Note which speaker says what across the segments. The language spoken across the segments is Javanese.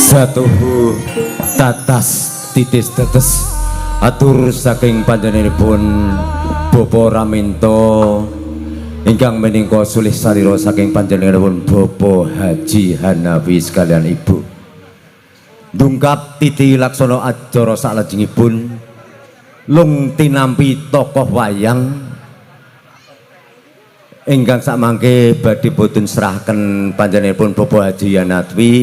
Speaker 1: Satuhu tatas titis tetes atur saking panjenenganipun Bapa Raminto ingkang menika sulih salira saking panjenenganipun Bapa Haji Hanafi sekalian Ibu ndungkap titi laksana acara salajengipun lung tinampi tokoh wayang ingkang samangke badhe boten serahaken panjenenganipun Bapa Haji Hanafi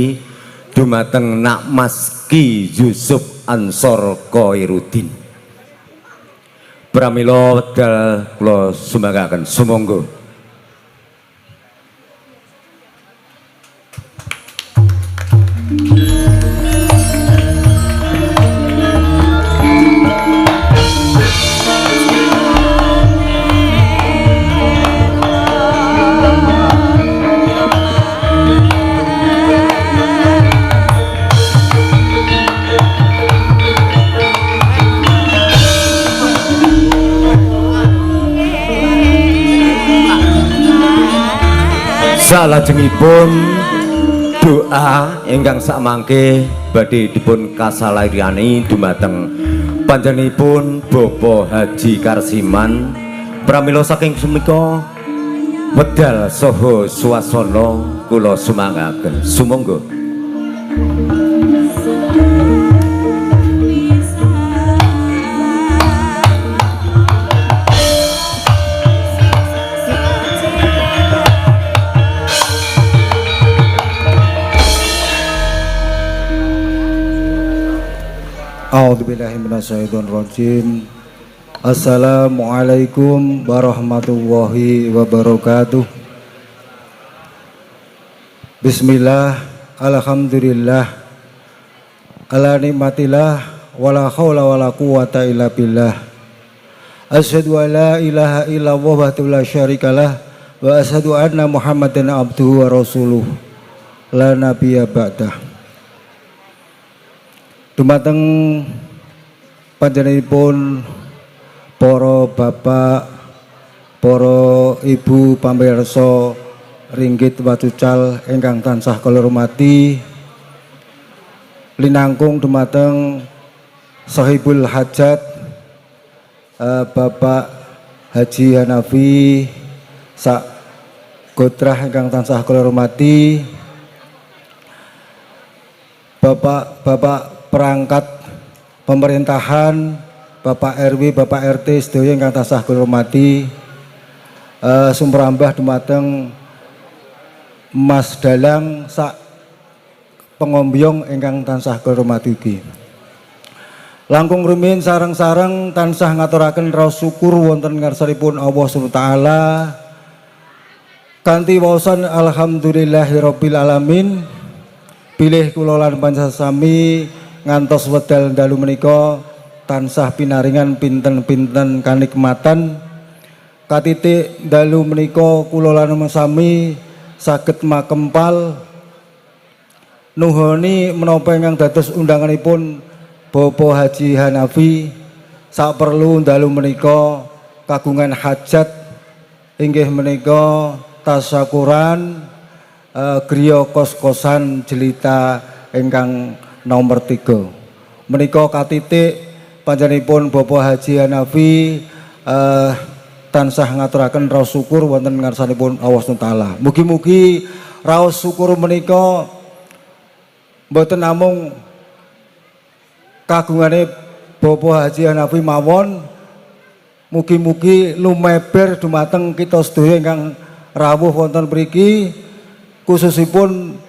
Speaker 1: dumateng Nak Mas Ki Yusuf Ansor Khairuddin. Pramila wekdal kula sumbangaken sumangga. Salajengipun doa ingkang samangke badhe dipun kasalairani dumateng panjenenganipun Bapa Haji Karsiman. Pramila saking semika wedal saha swasana kula sumangaken sumangga.
Speaker 2: A'udzubillahi minasyaitonirrajim. Assalamualaikum warahmatullahi wabarakatuh. Bismillah, alhamdulillah, ala nikmatillah, wala haula wala quwata illa billah. Asyhadu an la ilaha illallah wahdahu la syarikalah wa asyhadu anna Muhammadan abduhu wa rasuluh la nabiyya ba'dah. Dumateng panjenenganipun para bapak, para ibu pamirsa ringgit wacucal ingkang tansah kula hormati, linangkung dumateng sahibul hajat Bapak Haji Hanafi sak gotrah ingkang tansah kula hormati, bapak-bapak perangkat pemerintahan, Bapak RW, Bapak RT sedaya ingkang tansah kula hormati, sumrambah dumateng Mas Dalang sak pengombyong ingkang tansah kula hormati ugi. Langkung rumiyin sareng-sareng tansah ngaturaken raos syukur wonten ngarsanipun Allah Subhanahu wa taala kanthi waosan alhamdulillahirabbil alamin. Pilih kula lan panjenengan sami ngantos wedal dalu menika tansah pinaringan pinten-pinten kanikmatan katitik dalu menika kula lan sami saged makempal nuhoni menapa ingkang dados undanganipun Bapak Haji Hanafi sak perlu dalu menika kagungan hajat inggih menika tasyakuran griya kos-kosan jelita ingkang nomor 3 menika katitik panjenenganipun Bapak Haji Hanafi tansah ngaturaken raos syukur wonten ngarsanipun Allah Subhanahu wa taala. Mugi-mugi raos syukur menika mboten namung kagungane Bapak Haji Hanafi mawon, mugi-mugi lumeber dumateng kita sedaya ingkang rawuh wonten mriki, khususipun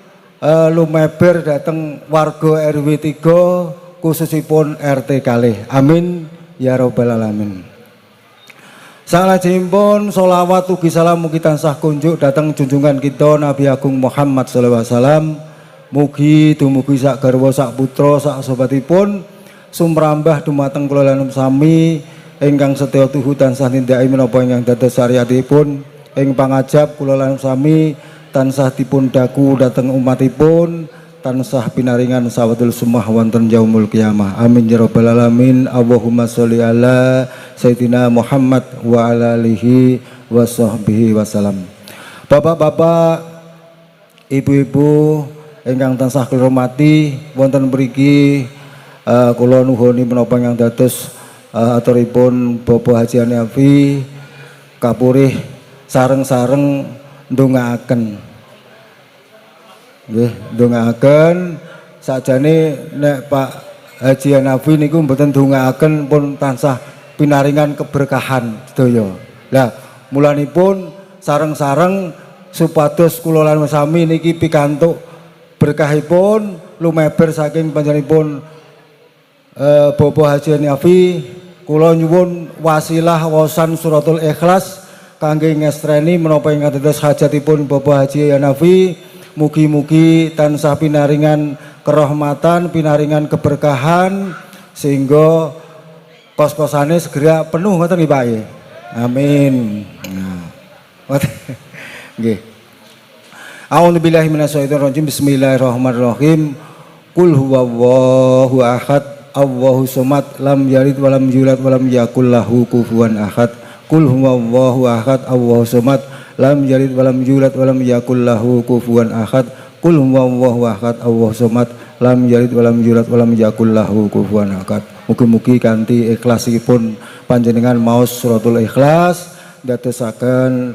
Speaker 2: lumeber dhateng warga RW 3 khususipun RT kalih. Amin ya rabbal alamin. Salajengipun sholawat ugi salam mugi tansah kunjuk dhateng junjungan kita Nabi Agung Muhammad sallallahu alaihi wasallam. Mugi dumugi sak garwa sak putra sak sobatipun sumrambah dumateng kula lan sami ingkang setya tuhu tansah nindakake menapa ingkang dados syariatipun ing pangajab kula lan sami tansah dipun daku dhateng umatipun tansah pinaringan sawadul sumah wonten yaumul qiyamah. Amin ya rabbal alamin. Allahumma sholli ala sayyidina Muhammad wa ala alihi wa sahbihi wasallam. Bapak-bapak, ibu-ibu ingkang tansah kula hormati, wonten mriki kula nuhuni menapa ingkang dados aturipun Bapak Haji Hanafi kapurih sareng-sareng ndongaaken. Nggih, ndongaaken sakjane nek Pak Haji Hanafi niku mboten ndongaaken pun tansah pinaringan keberkahan sedaya. Lah, mulanipun sareng-sareng supados kula lan sami niki pikantuk berkahipun lumeber saking panjenenganipun Bapak Haji Hanafi, kula nyuwun wasilah waosan suratul ikhlas kangge ngestreni menapa ingkang dados hajatipun Bapak Haji Hanafi. Mugi-mugi tansah pinaringan kerahmatan, pinaringan keberkahan sehingga kos-kosane segera penuh ngoten nggih Pak. Amin. Nggih. A'udzubillahi minasyaitonir rajim. Bismillahirrahmanirrahim. Qul huwallahu ahad, Allahus samad, lam yalid walam yulad walam yakul lahu kufuwan ahad. Qul huwallahu ahad, Allahus samad, lam yalid walam yulad walam yakul lahu kufuwan ahad. Qul huwallahu ahad, Allahus samad, lam yalid walam yulad walam yakul lahu kufuwan ahad. Mugi-mugi kanthi ikhlasipun panjenengan maos suratul ikhlas dadosaken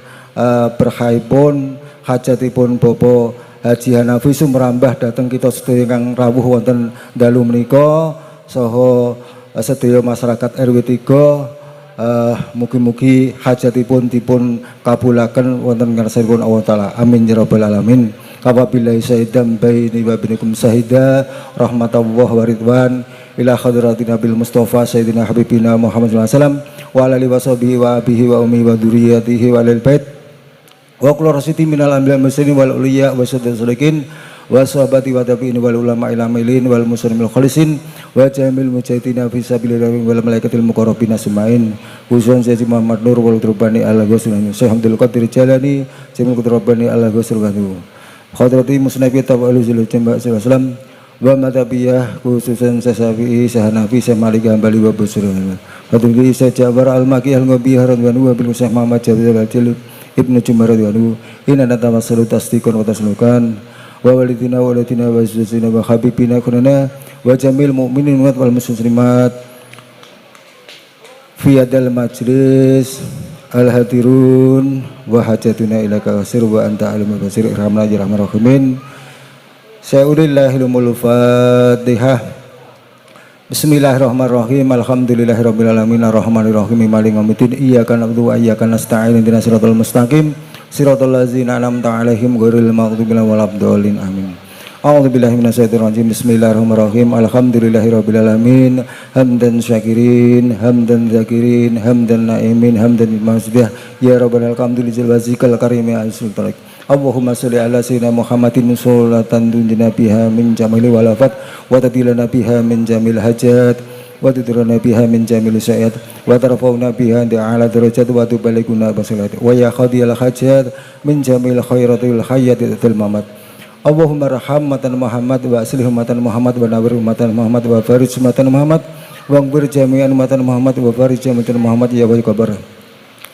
Speaker 2: berkahipun hajatipun Bapak Haji Hanafi sumrambah dhateng kita sedaya ingkang rawuh wonten dalu menika saha sedaya masyarakat RW 3. Mugi-mugi hajatipun dipun kabulaken wonten ngarsanipun Allah taala. Amin ya rabbal alamin. Kawabillahi syaidan baini wa bainakum syahida rahmatullah wa ridwan ila hadratin Nabil Mustafa sayyidina habibina Muhammad sallallahu alaihi wasallam wa ala alihi washabihi wa abihi wa ummi wa dzurriyyatihi wa alil bait wa kullu rasiti minal anbiya muslimin wal uliya wa sadiqin wa sahabati wa tabi'in wal ulama ilamilin wal muslimin khalisin wa jamil mujahidin fi sabilillah wal malaikatil muqarrabin asmain khususan Sayyidi Muhammad Nur wal Turbani ala ghusnul Syekh Abdul Qadir Jalani Jamil Qudrabani ala ghusnul Khadrati Musnabi Tawalu Zul Jamba sallallahu wa matabiyah khususan Sasafi Sahanafi Samalik Hambali wa Busran Fadli Sajabar Al-Maki Al-Ngobi Haran wa bil Syekh Muhammad Jabir Al-Jalil Ibnu Jumar radhiyallahu inna natawassalu tasdiqan wa taslukan wa walidina wa walatina wa zuzina wa habibina kunana wa jamil mu'minin wal muslimat fi adal majlis al-hadirun wa hajatuna ilaka wasir wa anta alimul basir irhamna ya rahman rahimin. Sa'udillahil Fatihah. Bismillahirrahmanirrahim. Alhamdulillahirabbil alamin arrahmanir rahim maliki yaumiddin iyyaka na'budu wa iyyaka nasta'in ihdinas siratal mustaqim siratal ladzina an'amta 'alaihim ghairil maghdubi 'alaihim waladdallin amin. A'udzubillahi minasyaitonir rajim. Bismillahirrahmanirrahim. Alhamdulillahirabbil alamin hamdan syakirin hamdan zakirin hamdan na'imin hamdan masbih ya rabbana alhamdulillahil wazikal karimi aisul tarik. Allahumma sholli ala sayyidina Muhammadin sholatan tunjina biha min jamili walafat wa tadilana biha min jamil hajat wa tudirana biha min jamil syai'at wa tarfa'una biha ala darajat wa tubaliguna basilat wa ya khadiyal hajat min jamil khairatil hayati til mamat. Allahumma rahmatan Muhammad wa aslih umatan Muhammad wa nawwir umatan Muhammad wa farij umatan Muhammad wa angbir jami'an umatan Muhammad wa farij umatan Muhammad ya wa kabar.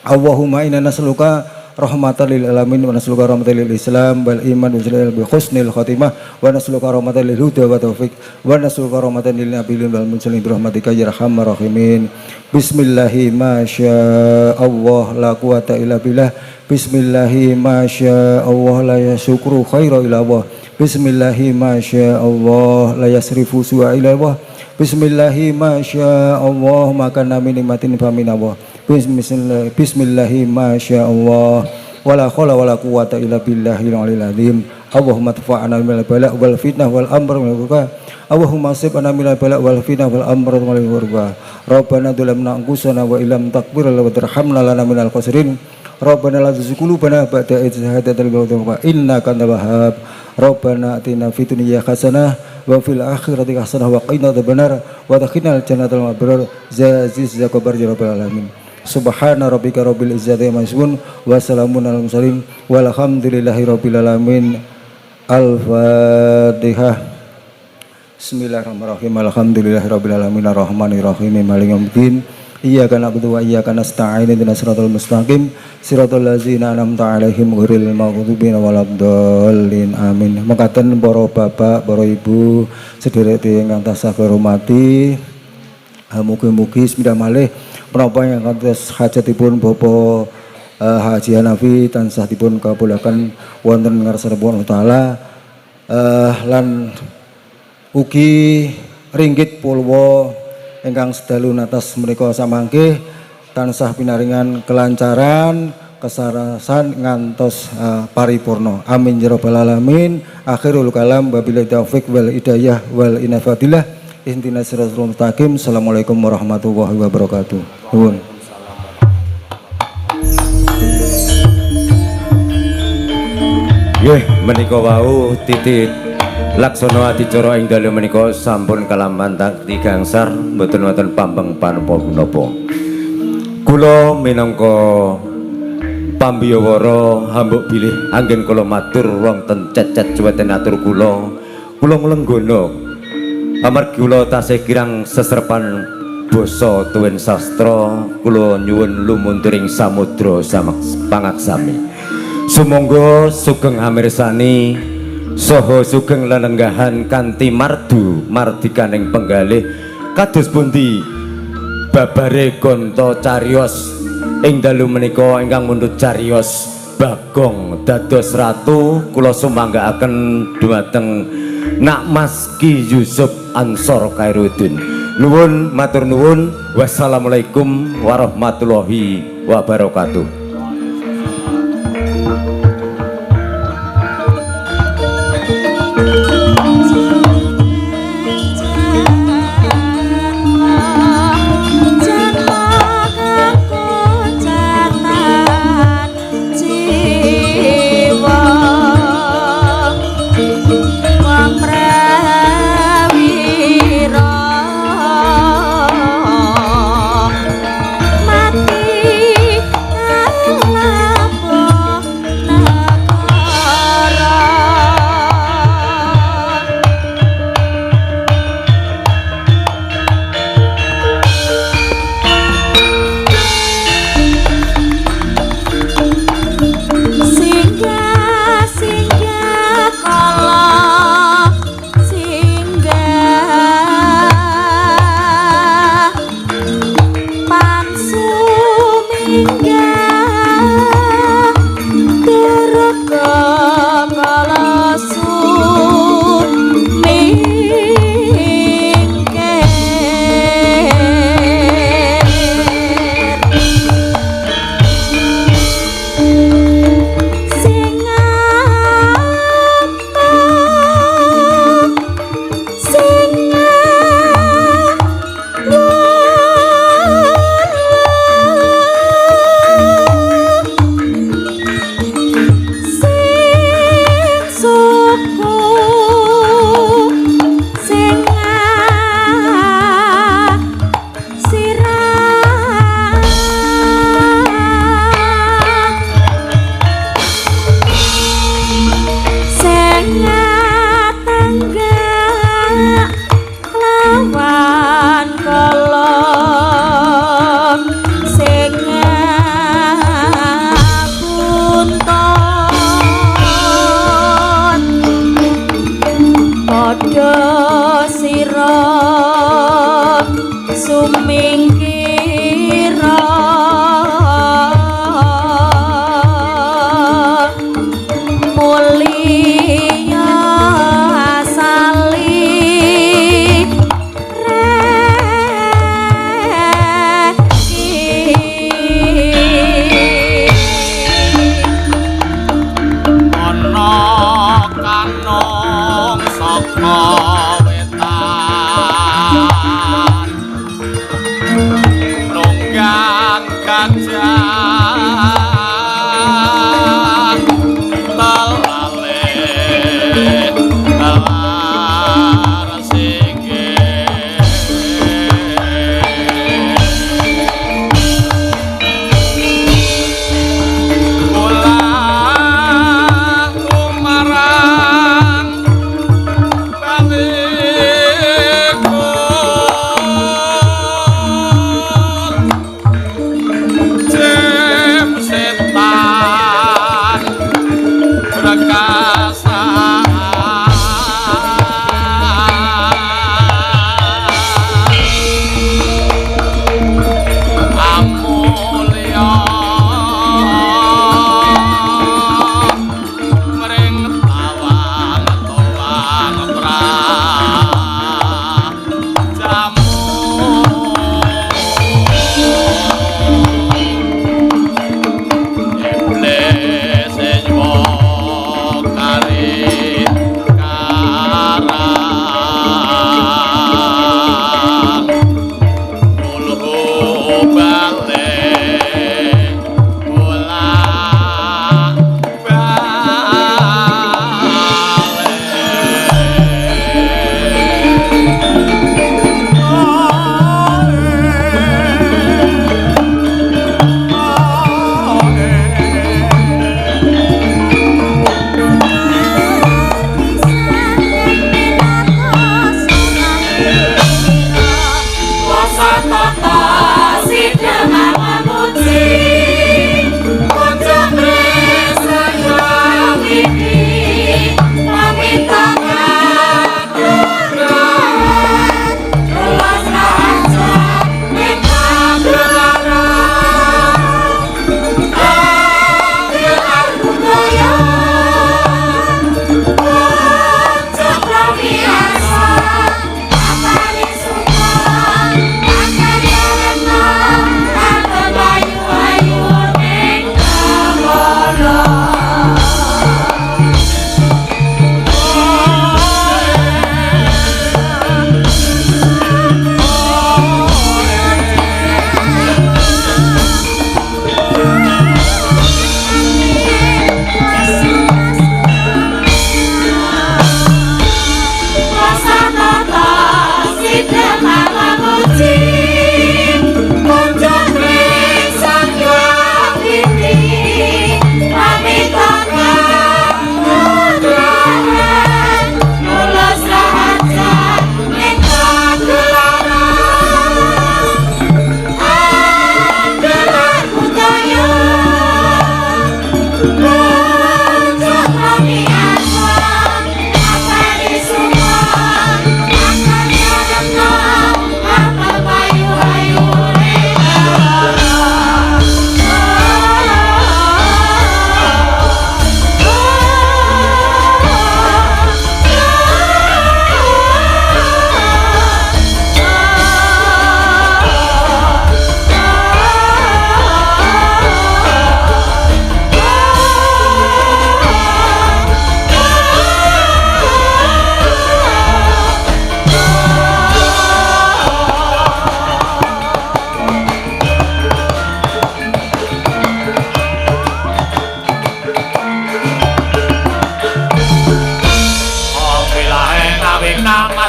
Speaker 2: Allahumma inna nas'aluka rahmatan lil alamin wa nas'aluka rahmatan lil Islam wal iman wa husnil khatimah wa nas'aluka rahmatan lil huda wa taufiq wa nas'aluka rahmatan lil nabiyyin wal mursalin bi rahmatika ya arhamar rahimin. Bismillahi ma syaa Allah la quwata illa billah. Bismillahi ma syaa Allah la yasukru khaira illa Allah. Bismillahi ma syaa Allah la yasrifu su'a illa Allah. Bismillahi ma syaa Allah maka min nikmatin fa min Allah. Bismillahi ma syaa Allah wala haula wala quwata illa billahil aliyil azim. Allahumma tafa'ana minal bala' wal fitnah wal amr wal burka. Allahumma sib'ana minal bala' wal fitnah wal amr wal burka. Rabbana dzalamna anfusana wa illam taghfir lana wa tarhamna lana minal khasirin. Rabbana la tuzigh qulubana ba'da idh hadaytana wa hab lana innaka antal wahhab. Rabbana atina fid dunya hasanah wa fil akhirati hasanah wa qina adzabannar wa adkhilna jannatal mabrar zaziz zakabar ya rabbal alamin. Subhana rabbika rabbil izzati amma yasifun wa salamun alal mursalin walhamdulillahi rabbil alamin. Al-Fatihah. Bismillahirrahmanirrahim. Alhamdulillahirabbil alamin arrahmanirrahim maliki yaumiddin. Iyyaka na'budu wa iyyaka nasta'in ihdinas siratal mustaqim siratal ladzina an'amta 'alaihim ghairil maghdubi waladdallin. Amin. Mekaten para bapak, para ibu, sedherek ingkang tansah kula hormati. Mugi-mugi semidah malih menapa ingkang kados hajatipun Bapak Haji Hanafi tansah dipun kabulaken wonten ngarsipun Allah taala lan ugi ringgit pulwa ingkang sedalu natas menika samangke tansah pinaringan kelancaran kesarasan ngantos paripurna. Amin ya rabbal alamin. Akhirul kalam wabillahi taufik wal hidayah wal inafatillah. Ihdinas siratal mustaqim. Assalamualaikum warahmatullahi wabarakatuh. Nuwun.
Speaker 1: Nggih, menika wau titik laksana adicara ing dalu menika sampun kalamantang digangsar mboten wonten pambeng panapa-punapa. Kula minangka pambiyawara hambuk bilih anggen kula matur wonten cecet cuweten atur kula nglenggana amargi kula tasih kirang sesrepan basa tuwin sastra kula nyuwun lumunturing samudra pangaksami. Sumangga sugeng hamirsani saha sugeng lenenggahan kanthi mardu mardikaning penggalih kados pundi babare gonta cariyos ing dalu menika ingkang mundhut cariyos Bagong dados ratu kula sumanggaaken dhumateng Nak Mas Ki Yusuf Ansor Khairuddin. Nuwun matur nuwun. Wassalamualaikum warahmatullahi wabarakatuh.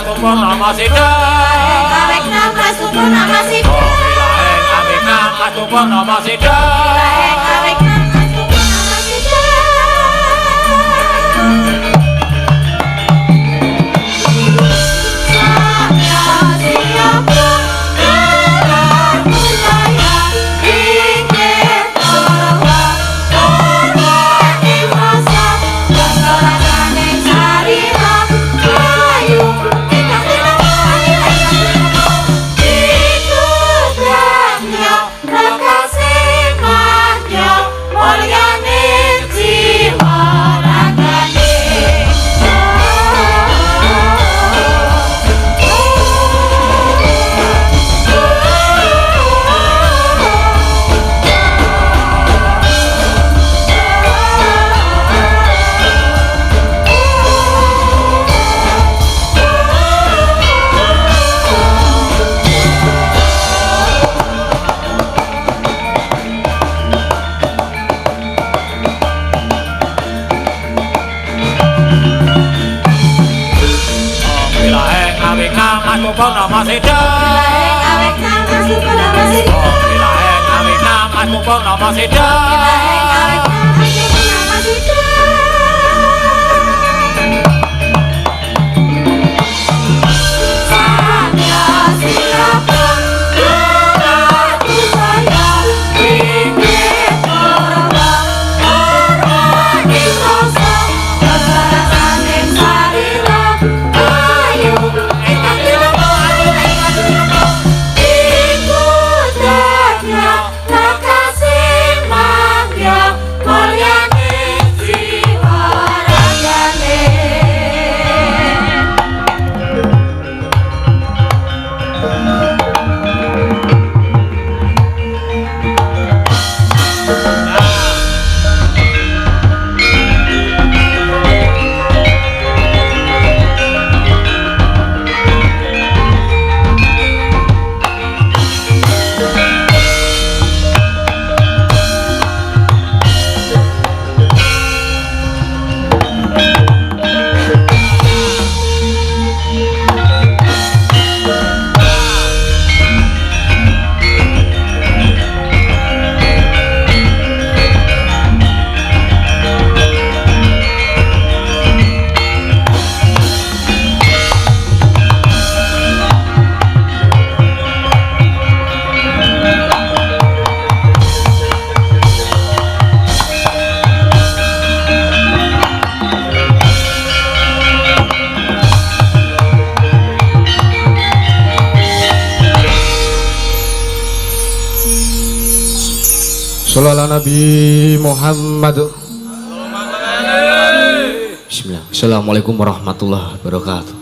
Speaker 3: nama sida
Speaker 4: Awek nama suku nama sida
Speaker 3: awek nama suku nama sida
Speaker 4: Awek nama suku nama sida
Speaker 3: nama sida
Speaker 4: Awek nama suku nama sida
Speaker 3: awek nama suku nama sida
Speaker 4: Awek nama suku nama sida Saya silakan Ratu saya Ingin terbang Berani rasa Kesalahan yang sarira Ayo
Speaker 5: Sallallahu Nabi Muhammad. Bismillah. Assalamualaikum warahmatullahi wabarakatuh.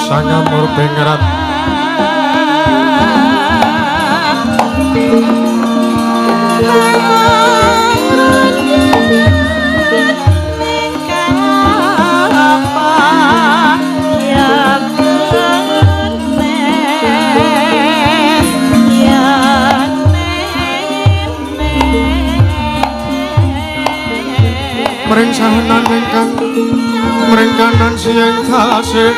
Speaker 5: Sanya murbengerat mring sahanan ingkang mrengkanan siang tasih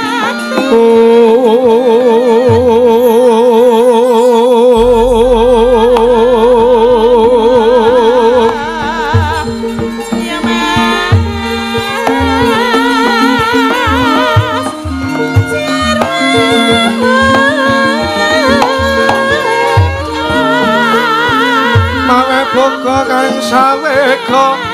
Speaker 5: mawe boga kang saweka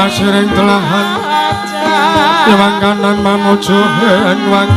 Speaker 5: masering telahan nyawang kanan mamuju henwang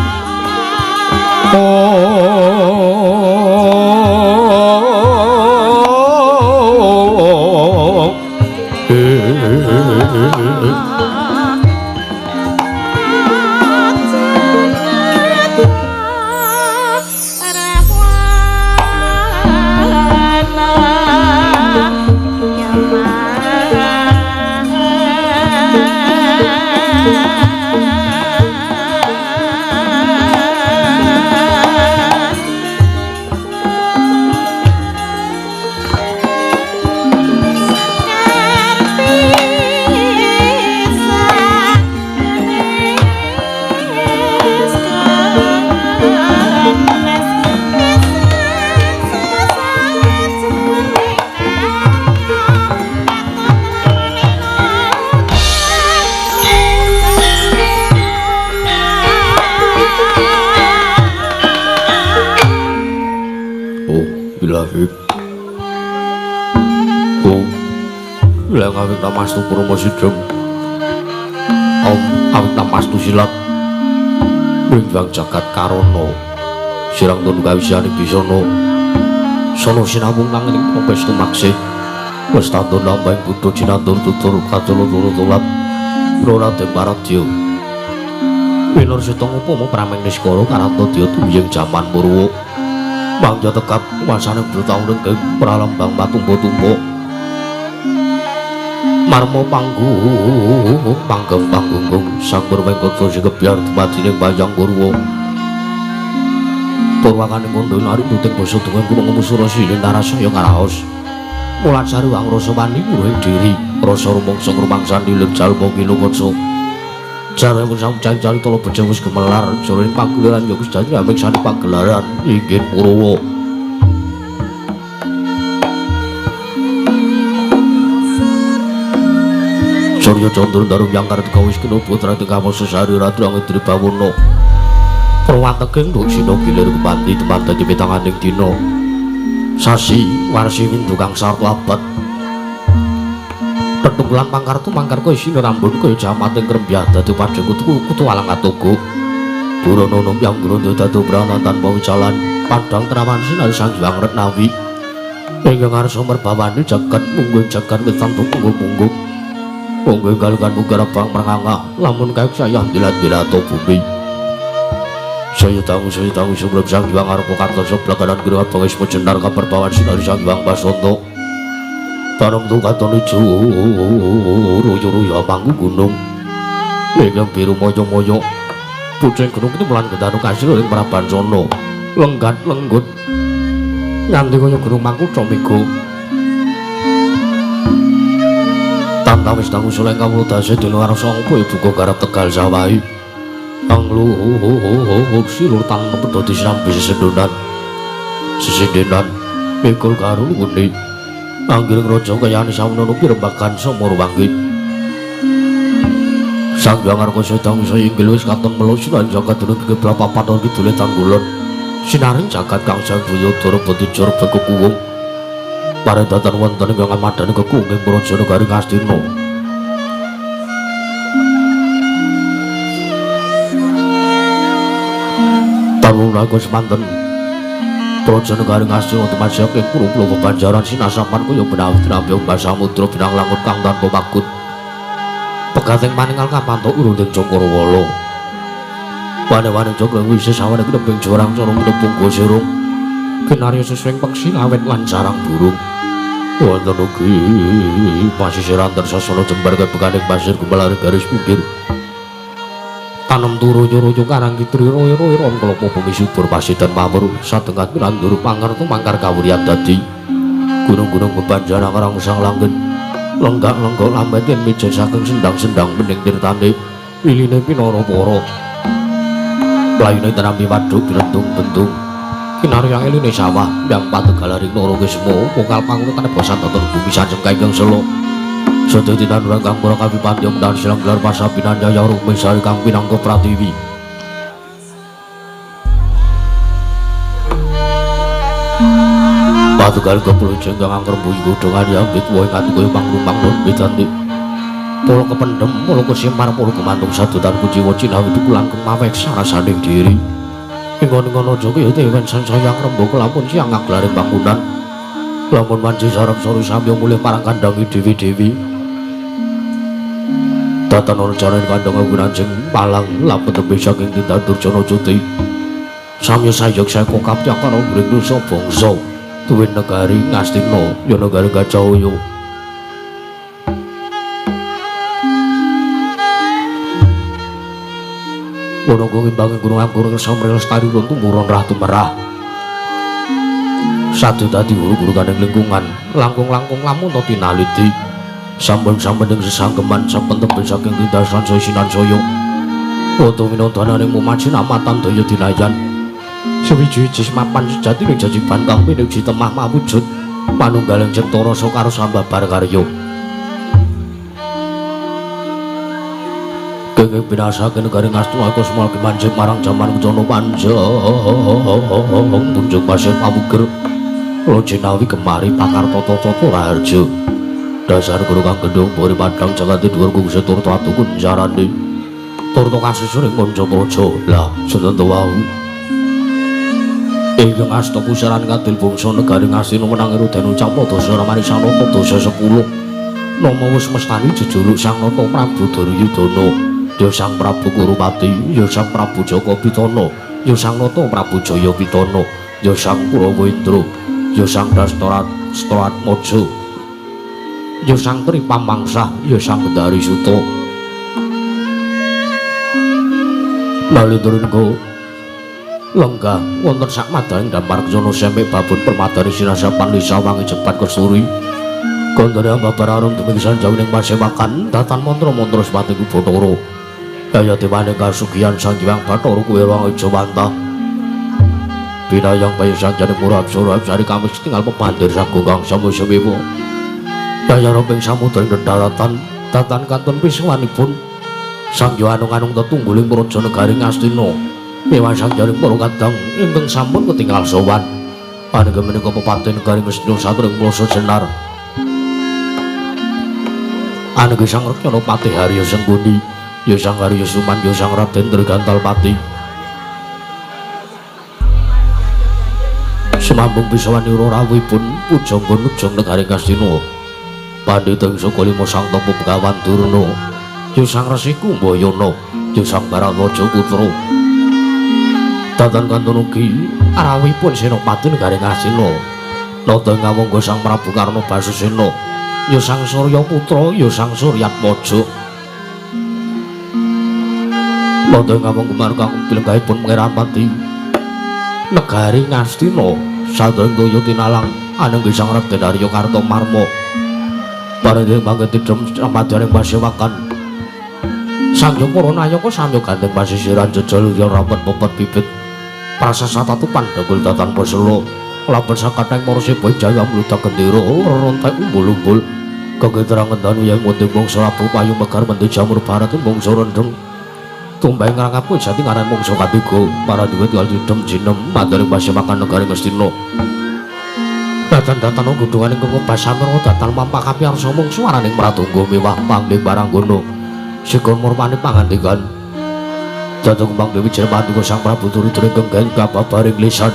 Speaker 5: Bilang awit namastu Purma Sidhem Om awit namastu silat Bringbang jagat karono Sirang tunu kawisani bisono Sono sinabung nanging pempestu maksih Westando nambah budo jinatur tutur kacolo turu tulat Prorate Maradya Winur sitong upomo prameng niskoro karanto dia tumiyeng jaman Purwa Mangja tekap masane bertahun ke pralambang patumbo-tumbo Marmo panggung panggung sang berwengkota sikebyar tematining Bayang Purwa Purwakane kondo nari tuting basa dengan kula ngumusura silih narasaya karaos mulat sariwang rasa wani muruhing diri rasa rumangsa ngrumangsani lir jalma kinukatsa jare musang cari tolo bejeng wis gemelar jroning pagelaran ya wis dadi aming sani pagelaran inggih Kurawa Surya Candra darum yang karep kawis kena putra teka sesari ratu angedri bawono perwateging nduk sina gilir kepanti teman dadi pitanganing dina sasi warsi windu kang sarta abad tetunggulan pangkartu mangkarku isine rambun kaya jamating krembyah dadi padhe kutu alang katogo burana yang grondo dadi brana tanpa wicalan padang terawan sinar sang hyang retnawi ingkang ngarsa merbawani jagat mungguh jagat wetan mungguh Mungguh kalukan mugara bang meranganga lamun kayak saya dilat-dilat bumi saya tahu sebelum sang hyang arupa kartosa belakanan gerak bangis mejenar kaperbawan sinar sang hyang basonto tanam tu katon ijo royo-royo panggu gunung yang biru moyo-moyo puceng gunung ini melan gedanu kasil yang meraban sono lenggat lenggut nganti kaya gunung mangku comigo Tawis tangu suleng kamu dasi di luar songpo ibu kok garap tegal sawai anglu silur tangan pedoti sampai sesedonan pikul karu nguni anggiring rojo kayani samunono pirembakan somor wangi sang jangar koso tangu saya inggil wis katon melus dan jagat dulu ke berapa paton ditulis tanggulon sinaring jagat kang sang buyo doro peti jor bekukuwung paredatan wonten ingkang amadani kekunging Praja Negari Ngastina. Tarunaka semanten Praja Negari Ngastina tumasya ing pulo bebanjaran sinasapan kaya benawi trampi umbah samudra binang langut kang tanpa pakut. Pegating maninggal kapantuk urunding Cakrawala. Wane-wane Cakra wis sawane kedemping jorang cara menepung gosirung. Kinarya sesuing peksi awet lan sarang burung. Wonten ugi pasisiran tersasana jembar kebekaning pasir gumelar garis pinggir tanem turu-turu karang kitri royo-royo ron kelopo bumi subur pasidan pamur sadengat pirandur pangertu mangkar kawurian dadi gunung-gunung bebanjana karang sang langgen lenggak-lenggok lambat yen meja saking sendang-sendang bening tirtane liline pinara-para playune tanampi waduk bilentung-bentung kinarya eline sawah ndang pategalaring nara kesmo pokal pangurutane bosan tonton bumi sanjeng kanggang selo sedaya tinanurang kang para kabipati dan silang gelar pasapinan jaya rumeng sari kang pinangka pratiwi pategal kepuluh jenggang angker buyi godhongan diambit wae ngati kaya pangrumpang non bedanti polo kependem polo kesimpar polo kemantung sadutan kujiwa cinawi dukulan kemawek sarasaning diri ingon-ingon aja kaya dewen sansayang rembug lamun siang ngaglaring bangunan lamun wanci sarep sori samya mulih parang kandangi dewi-dewi datan ana jaraning kandhang agunanjing palang lapet tebih saking tindak durjana cuti samya sayog saka kapyakan ngring dosa bangsa duwe negari Ngastina ya negari Gajahaya Gunung imbanging gunung anggur samril lestari run tumuron rah tumerah satu dadi guru-guru kaning lingkungan langkung-langkung lamun to tinaliti sambeng-sambeng sesanggeman saben tebel saking tindasan sinan saya foto winodananing mumaji amatan daya dinayan sewiji mapan sejati ning jajiban kang pinuji temah mawujud manunggaling cipta rasa karo sambabar karya kenging binasaken negari Ngastina iku semua kimanjing marang jaman Kucana Panjang punjung pasir pawuger Lojinawi kemari pakarta tata raharja dasar guru kang gendhong bori padang jagate dhuwur kungsi turta atukun jarane turta kasusuring manca praja lah sedaya wau ingkang asta pusaran kadil bangsa negari Ngastina menang Rudenu Campadasa Ramani Sanata dosa 10 nama wis mestani jejuluk Sang Nata Prabu Duryudana ya Sang Prabu Kurupati ya Sang Prabu Jaka Pitana ya Sang Nata Prabu Jaya Pitana ya Sang Kurawa Indra ya Sang Dastaratmaja ya Sang Tri Pamangsah ya Sang Gendari Suta Malindrengga lenggah wonten sak madaning dampar Ksana sempit babon permadani sinasapan lisa wangi cepat kesuri Kontone ambabararum dumugi sanjawing pasewakan datan mantra-mantra sepati ku Bathara. Kaya dewane kasugihan Sang Hyang Bathara kuwi wong aja wantah. Binayang kaya sanjane murab surab sari kamis tinggal pemandir sagugang samu-samiwa. Kaya romping samudra daratan datan kanton piswanipun Sang Hyang anung tetungguling praja negari Ngastina. Dewa sanjane para kadang ingkang sampun ketinggal sowan. Panengga menika pepati negari Ngastina satring plasa Jenar. Anengge Sang Rekyana Patih Harya Sengkuni, ya Sang Harya Suman, ya Sang Raden Trigantal Pati. Semambung pisawanira rawuhipun pujangga nujung negari Ngastina. Pandhita Saka Lima Sang Tapa Begawan Durna, ya Sang Resi Kumbayana, ya Sang Bharatwaja Putra. Datan kanton ugi rawuhipun Senopati negari Ngastina. Nata ngawangga Sang Prabu Karna Basusena, ya Sang Surya Putra, ya Sang Suryatmaja. Nata ngawangga marang pilengahipun Pangeran Pati negari Ngastina. Sadaya daya tinalang anengge Sang Raden Harya Kartamarma. Paring mangke tidhem ramadhaning pasewakan Sang Para Nayaka samya gandeng pasisiran jejal ya rapet popet bibit prasasa tatupan dagul datan pasela laban sakathing para sipa jaya mludak gendera rontek umbul-umbul kangge terang ngendani yang munding mangsa Prabu payu megar mendi jamur barat mangsa rendeng tumbang ngrangapu jati ngaran mangsa katiga para duwe tinggal tidhem jinem mandaring pasewakan negari Ngastina. Datan-datan gudungan ingkang basamira datan mampakapi arsa mung swaraning pratungga mewah pangling baranggana sigon murmani pangandikan jatuh kembang Dewi Jermati Sang Prabu turu-turu ingkang kababaring lisan.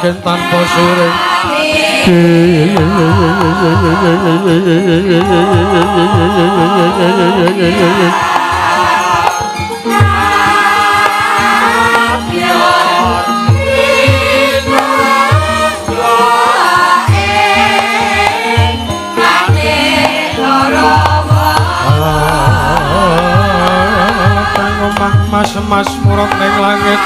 Speaker 6: Tanpa suring
Speaker 5: semas muruk ning langit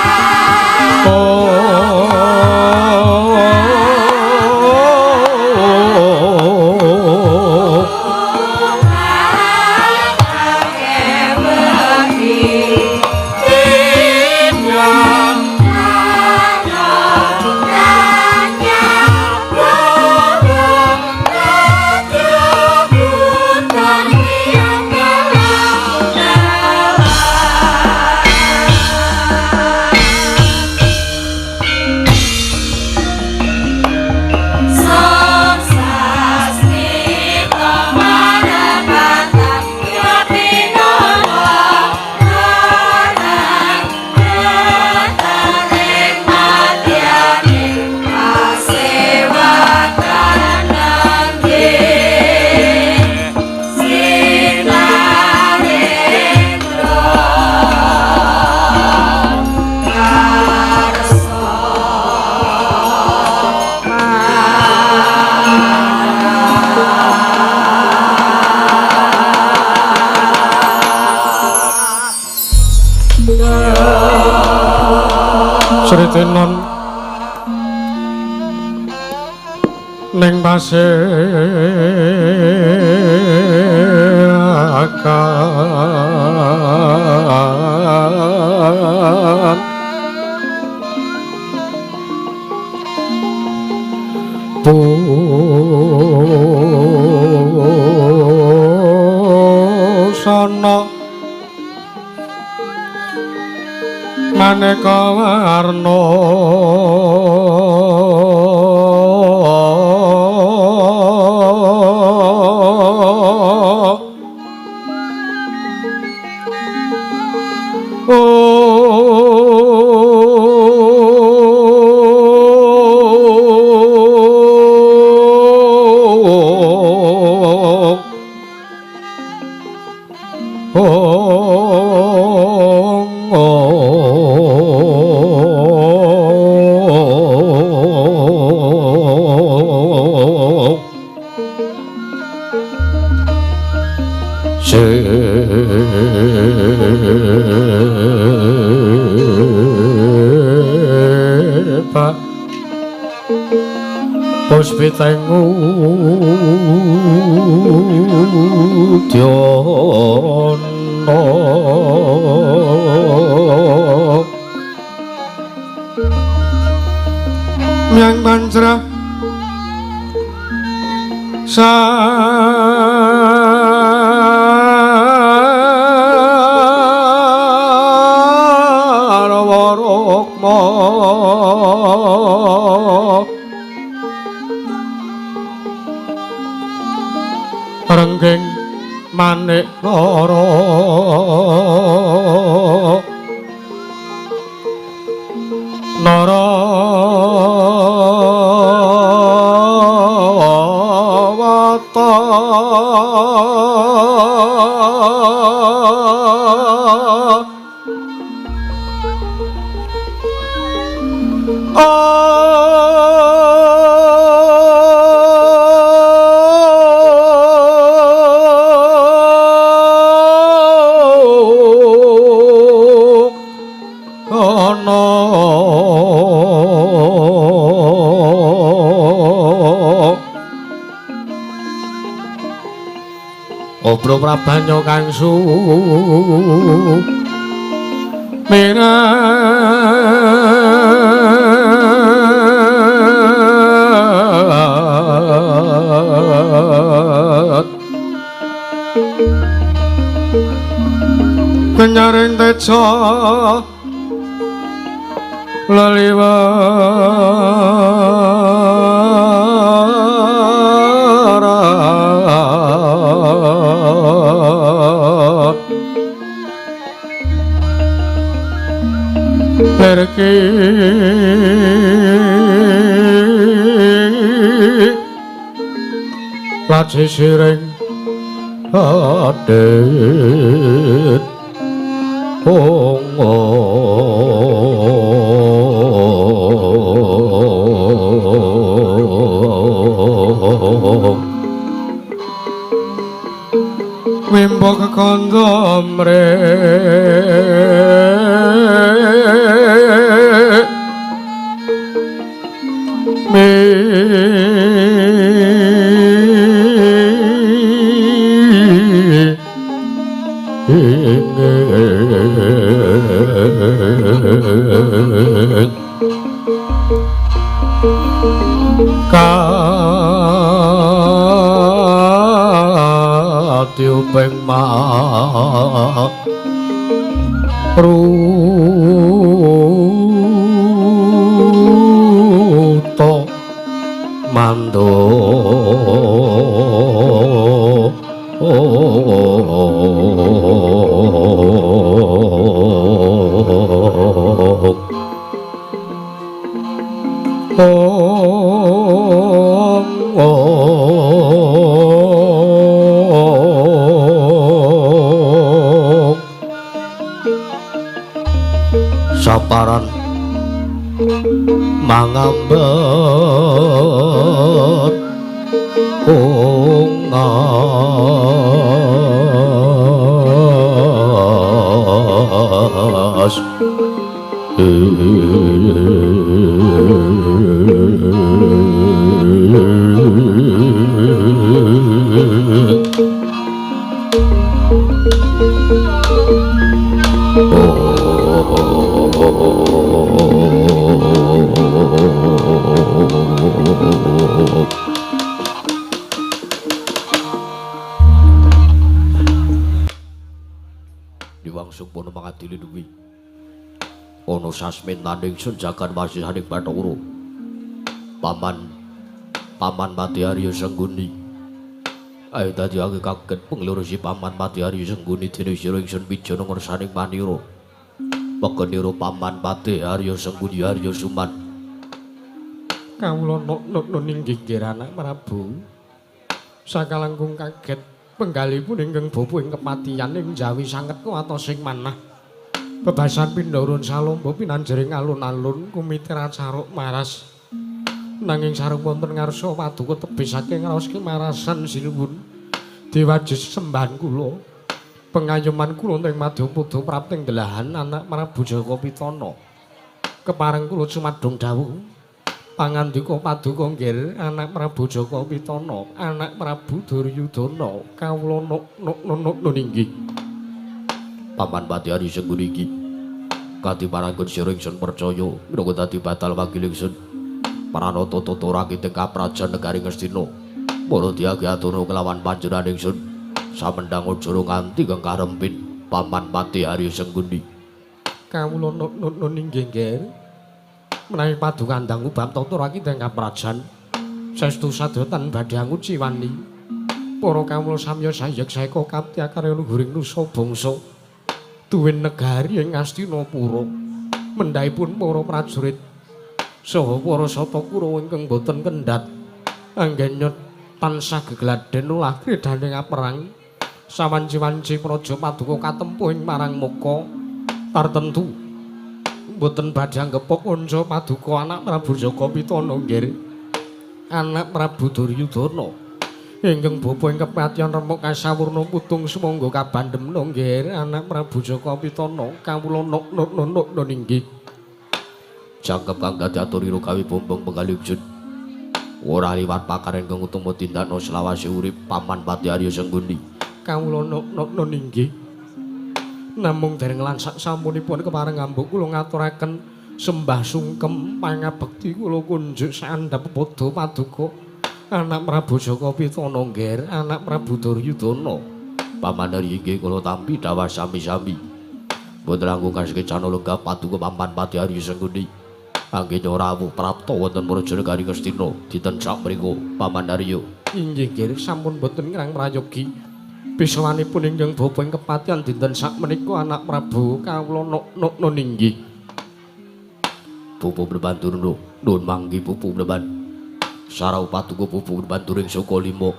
Speaker 5: Sritenon ning paseakan busana maneka warna Pak Puspitengu Dyono Myang Manjrah Sarwarukma rengging manik loro Narawata Obro prabanyo kang sumirat kenyaring teca laliwarat pergi laci siring adet Wimbo kekondom re Katiupeng maruta mando saparan mangambet ungas diwangsung pono mangadili duwi ana sasmentaning senjakan wasihaning Bathara paman Mati Arya Sengguni ayo dadiake kaget penglurusi paman Mati Arya Sengguni dene sira ingsun pijana ngersaning manira pekenira paman Mati Arya Sengguni Arya Suman
Speaker 6: kawula nun inggih anak Prabu sakalangkung kaget penggalipun ingkang bapa ing kematian ing Jawi sanget kuwatosing manah bebasan pindharun salomba pinanjering alun-alun kumiter caruk maras nanging sareng wonten ngarsa paduka tebih saking raos kemarasan sinuwun diwajis sembahan kula pengayoman kula ing Madyapada prapting delahan anak Prabu Jaka Pitana kepareng kula sumadong dawuh pangandika paduka nggih anak Prabu Jaka Pitana anak Prabu Duryudana kawula nun inggih
Speaker 5: paman Mati Arya Sengguni iki katiparangipun sira ingsun percaya minangka dadi batal wakil ingsun pranata tata kiting kaprajan negari Ngastina para diage aturna kelawan panjenengan ingsun samendang aja nganti kang karempin paman Mati Arya Sengguni
Speaker 6: kawula nun inggih nggih menawi paduka ndang ubam tata kiting kaprajan saestu sadotan badhe anguci wani para kawula samya sayek saeka kapti akarya luhuring nusa bangsa duwin negari ing Astinapura mendhaipun para prajurit saha para sata Kurawa ingkang boten kendhat anggenyot tansah gegladen ulah kredane perang sawanci-wanci praja paduka katempuh ing marang muka tartentu boten badhe anggepok kanca paduka anak Prabu Jaka Pitana nggih anak Prabu Duryudana ingkang bapa ing kepatihan remuk kasawurna putung sumangga kabandhem nggih anak Prabu Jaka Pitana kawula nun inggih jangkep kang dadi aturira kawi bombong penggalih wujud ora liwat pakar ingkang utama tindakna selawase urip paman Mati Arya Sengguni kawula nun inggih namung dereng lansak sampunipun kepareng ngambuk kula ngaturaken sembah sungkem pangabekti kula kunjuk sandhap padha paduka anak Prabu Jaka Pitana nggih anak Prabu Duryudana paman Arya inggih kula tampi dawuh sami-sami boten langkung kaskecan lenggah paduka paman Mati Arya Sengguni anggen rawuh prapta wonten praja negari Ngastina dinten sak mriku paman Arya inggih nggih sampun boten ngrang prayogi bisawanipun ingkang bapa ing kepatihan dinten sak menika anak Prabu kawula nun inggih Pupu Brabandurna nun manggi Pupu Braban sarau paduka Pupu Brabanduring Saka Lima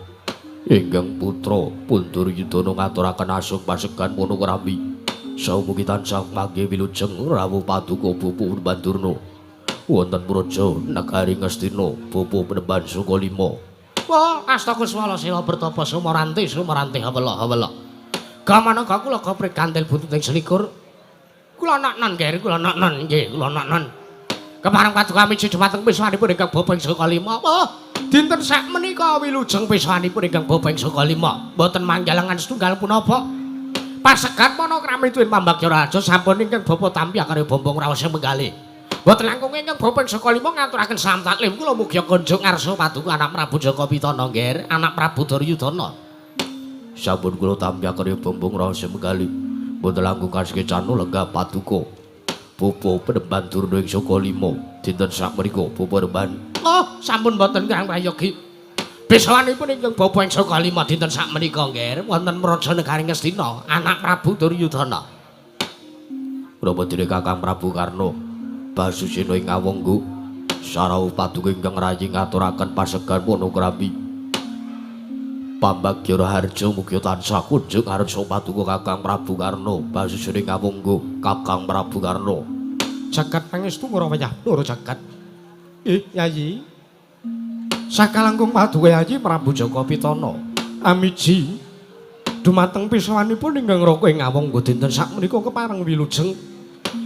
Speaker 6: ingkang putra Duryudana ngaturaken asung pasegan Monokrambi saumugi tansah manggi wilujeng rawuh paduka Pupu Brabandurna wonten praja negari Ngastina Pupu Braban Saka Lima wah astaga swala sila bertapa sumaranti hawala gamana kula gopre kantil bututing selikur kula naknan nggih kula naknan Kepareng paduka miji dhumateng piswanipun ingkang bopeng saka 5. Oh, dinten sak menika wilujeng piswanipun ingkang bopeng saka 5. Mboten manggalangan setunggal punapa. Pasegat panakrami tuwin Pambagya Raja sampun ingkang bapa tampi akare bombong raos menggalih. Mboten langkung ingkang bopeng saka 5 ngaturaken salam taklim kula mugi kunjung ngarsa paduka anak Prabu Jaka Pitana nggih, anak Prabu Duryudana. Sampun kula tampi akare bombong raos menggalih. Mboten langkung kasih canu lenggah paduka. Bobo Penemban Durna ing saka 5 dinten sak menika Bobo Penemban. Oh, sampun mboten Kang Prayogi. Bisawanipun ingkang bapa ing saka 5 dinten sak menika nggih wonten Praja Negaring Ngastina, anak Prabu Duryudana. Kula dene Kakang Prabu Karna Basusena ing Awangga sarau paduka ingkang rayi ngaturaken pasegan monokrami. Pambagya Raharja mugi tansah kunjung ngarsa paduka Kakang Prabu Karna Basusena ing Awangga Kakang Prabu Karna. Jagat pangestu ora wayah loro jagat. Yayi. Sakalangkung paduka Yayi Prabu Jaka Pitana. Amiji dumateng pisawanipun ingkang raka ing Awangga dinten sak menika kepareng wilujeng.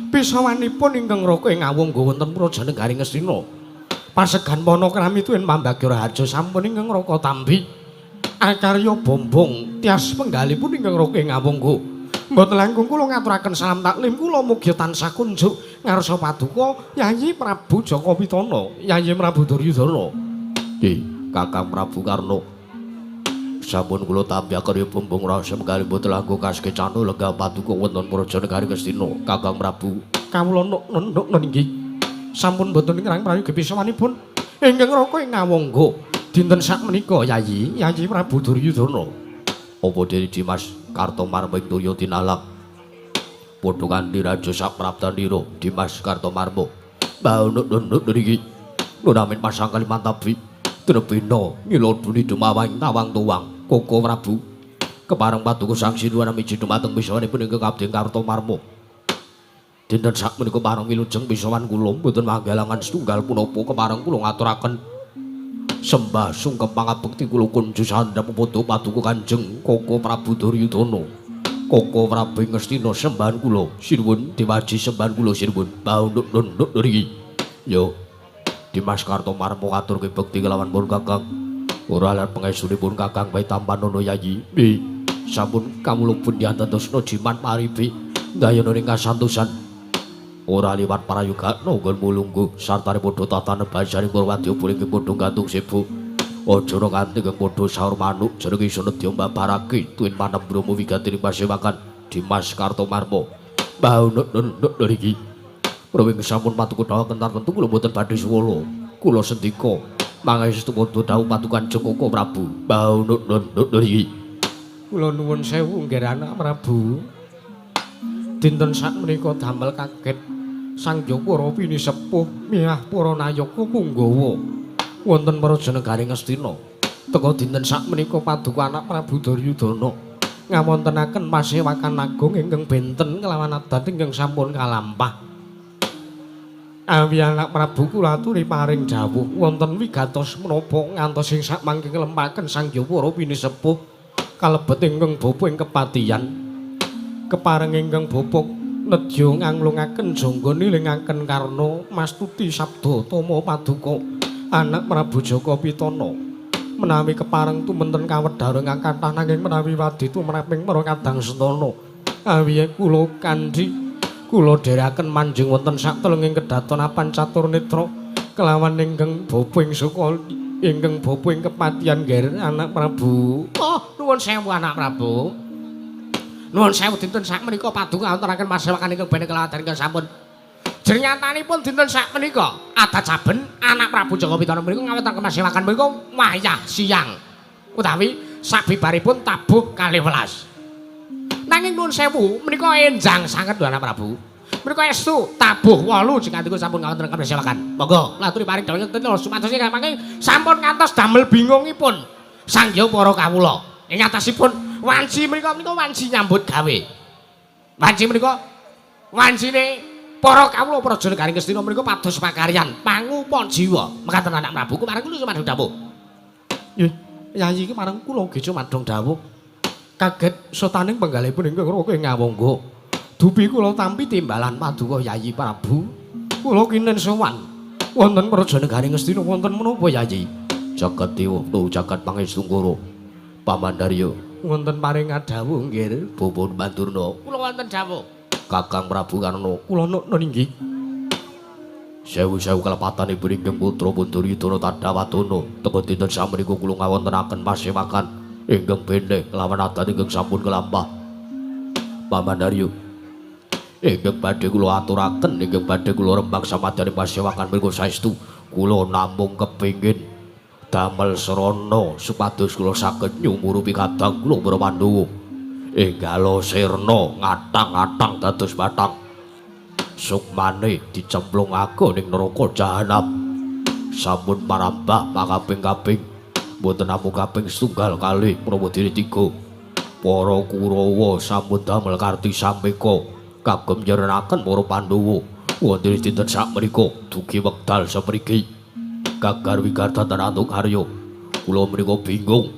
Speaker 6: Pisawanipun ingkang raka ing Awangga wonten Praja Negaring Ngastina. Pasegan panakrami tuwin Pambagya Raharja sampun ingkang raka tambi. Akarya bombong tias penggalipun ingkang raka ing Awangga. Mboten langkung kula ngaturaken salam taklim kula mugi tansah kunjuk ngarsa paduka Yayi Prabu Jaka Pitana, Yayi Prabu Duryudana. Nggih, Kakang Prabu Karna. Sampun kula tampi akarya bombong raos menggalih mboten langkung kasih canu lenggah paduka wonten Praja Negaring Ngastina, Kakang Prabu. Kawula nggih. Sampun mboten ngrang prayogi pisawanipun ingkang raka ing Awangga. Dinten sak menika Yayi Prabu Duryudana. Apa dene Dimas Kartomarma ing Toya tinalak. Padha kanthi raja sapraptanira Dimas Kartomarma. Baunuk niki. Nunamin pasang Kalimantabi. Trebena ngiloduni dumawang tawang tuwang. Koko Prabu. Kepareng paduka Sang Sinuwun miji dumateng pisawanipun ingkang Abdi Kartomarma. Dinten sak menika pareng wilujeng pisawan kula mboten manggalangan setunggal punapa kepareng kula ngaturaken sembah sungkem pangabekti kula kunju sandhap padha paduka Kanjeng Koko Prabu Duryudana. Koko Prabu Ngastina sembahan kula sinuwun diwaji sembahan kula sinuwun. Baunuk niki. Yo Dimas Kartomarma ngaturke bekti kelawan pun Kakang. Ora lan pengesunipun Kakang bae Tampanono Yayi. Sampun kawula pun diantosna jiman paribi dayana ing kasantosan. Ora liwat parayoga nonggon mulunggu sartane padha tatane basaring Purwadya punika padha gantung sibuk. Aja ora kanthi kang padha saur manuk jeneng isa nedya mbabarake tuwin manembromo wigatining pasewakan Dimas Kartomarma. Baunuk niki. Prawing sampun paduka dawuh kentar tentu kula mboten badhe suwala. Kula sendika mangestu padha dawuh patukan Joko Prabu. Baunuk niki. Kula nuwun sewu nggih anak Prabu. Dinten sak menika damel kaget Sang Jawara pinisepuh miyah para nayaka Punggawa wonten Praja Negaring Ngastina. Teka dinten sak menika paduka anak Prabu Duryudana ngawontenaken pasewakan agung ingkang benten kelawan adat ingkang sampun kalampah. Awi anak Prabu kula aturi paring dawuh wonten wigatos menapa ngantos ing sak mangke nglempaken Sang Jawara pinisepuh kalebet ingkang bapa ing kepatihan. Kepareng ingkang bapa nedya nganglungaken jangga nilingaken karna mastuti sabda tama paduka anak Prabu Jaka Pitana. Menawi kepareng tumenten kawedhareng kathah nanging menawi wadi tumraping para kadang sentana. Awiye kula kanthi kula dherekaken manjing wonten saktelenging kedatonapan catur netra kelawan ingkang bapa ing saka ingkang bapa ing kepatihan nggih anak Prabu. Oh, nuwun sewu anak Prabu. Nuwun sewu dinten sak menika paduka wontenaken pasewakan ingkang bene keladaran ingkang sampun. Jernyatanipun dinten sak menika adat saben anak Prabu Jaka Pitana menika ngawontenaken pasewakan menika wayah siang utawi sabibaripun tabuh 12. Nanging nuwun sewu menika enjang sanget anak Prabu. Menika estu tabuh 8 jengkatipun sampun ngawontenaken pasewakan. Monggo laturi paring dawuh ten sumados ingkang mangke sampun ngantos damel bingungipun sanggya para kawula. Ing atasipun wanci menika wanci nyambut gawe. Wanci menika wancine para kawula Praja Negaring Ngastina menika pados pakaryan pangupa jiwa. Mekaten anak Prabu kumareng kula sumadong dawuh. Nggih, Yayi iki marang kula ugi sumadong dawuh. Kaget sotaning penggalipun ingkang raka ing Awangga. Dupi kula tampi timbalan paduka Yayi Prabu kula kinen sowan wonten Prajanegari Ngastina wonten menapa Yayi? Jagat Dewa tu jagat Pangestu Pamandarya wonten paring dawuh nggih Bupun Bandurna. Kula wonten dawuh. Kakang Prabu Karna kula nun inggih. Sewu-sewu kelepatan ibu inggih putra Punduryudana Tadawatana teka dinten samriku kula ngawontenaken pasewakan ingkang bene kelawan adat ingkang sampun kelampah. Pamandarya ingkang badhe kula aturaken ingkang badhe kula rembag samadyaning pasewakan menika saestu kula namung kepingin damel srana supados kula saged nyumurupi kadang kula para Pandhawa enggalo sirna ngatang-atang dados bathang sukmane dicemplungake ning neraka jahanam sampun parambah makaping-kaping mboten namung kaping setunggal kalih menawa dene 3 para Kurawa sampun damel karti sampeka kagem nyerenaken para Pandhawa wonten dinten sakmenika dugi wekdal sapriki gagar wigatatan antuk karya kula menika bingung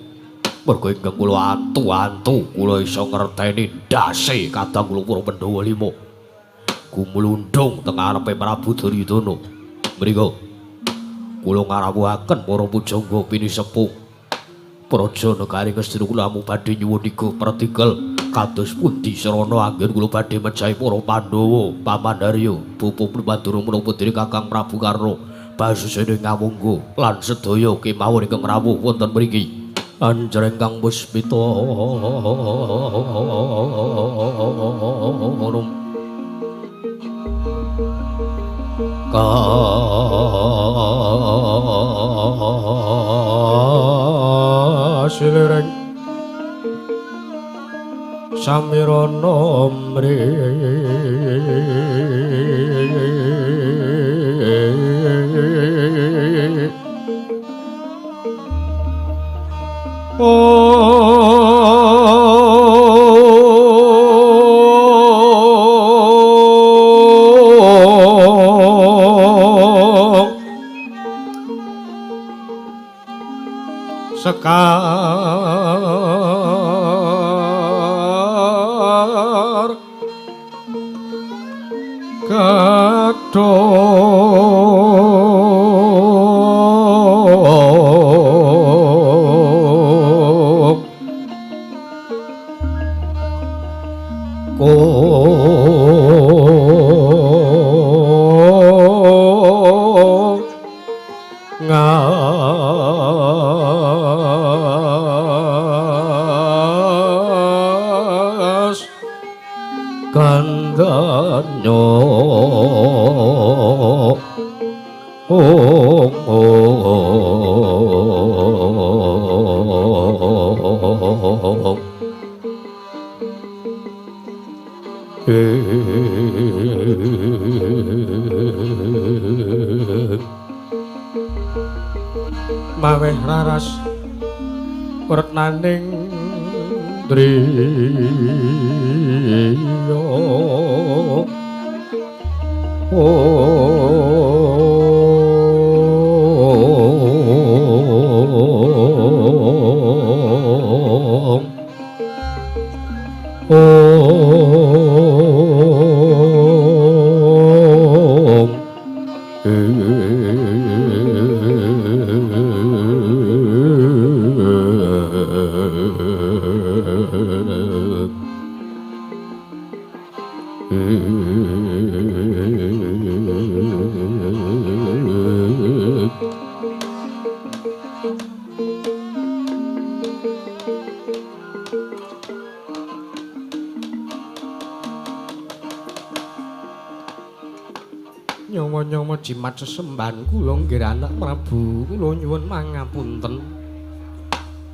Speaker 6: merga ingkang kula antu-antu kula iso ngerteni ndase kadang kula para Pandhawa 5 gumlundhung teng arepe Prabu Duryudana mriku kula ngarawuhaken para pujangga pinisepuh Prajanegari Ngastina kula amung badhe nyuwun iku pratikel kados pundi sarana anggen kula badhe mejahi para Pandhawa Pamandarya Bupun Bandura menapa dene Kakang Prabu Karna basisane ngawungga lan sedaya kemawon ingkang rawuh wonten mriki anjreng Kang Puspita Kasilireng samirana sekar kadhong ngas kandhanya maweh raras wernaning driya nyawa-nyawa jimat sesembahan kula nggih anak Prabu kula nyuwun mangapunten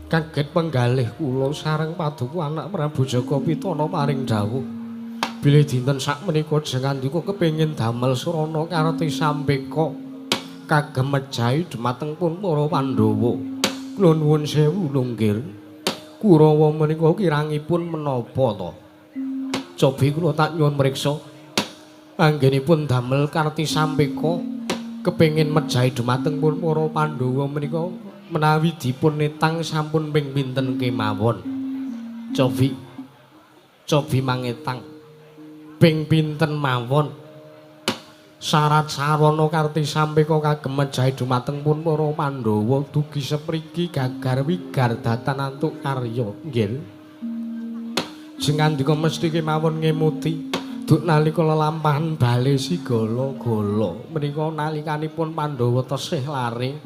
Speaker 6: kaget penggalih kula sareng paduka anak Prabu Jaka Pitana paring dawuh bilih dinten sakmenika jengandika kepengin damel surana kareti sampeka kagem mejahi dhumateng pun para Pandhawa kula nuwun sewu lunggir Kurawa menika kirangipun menapa to cobi kula tak nyuwun mriksa anggenipun damel karti sampeka kepengin mejahi dhumateng pun para Pandhawa menika menawi dipun netang sampun ping pinten kemawon cobi mangetang ping pinten mawon Sarat sarwana karti sampeka kagem mejahi dumateng pun para Pandhawa dugi sepriki gagar wigar datan antuk karya nggih. Jengandika mesti kemawon ngemuti duk nalika lelampahan bale sigala-gala menika nalikanipun Pandhawa tesih lare.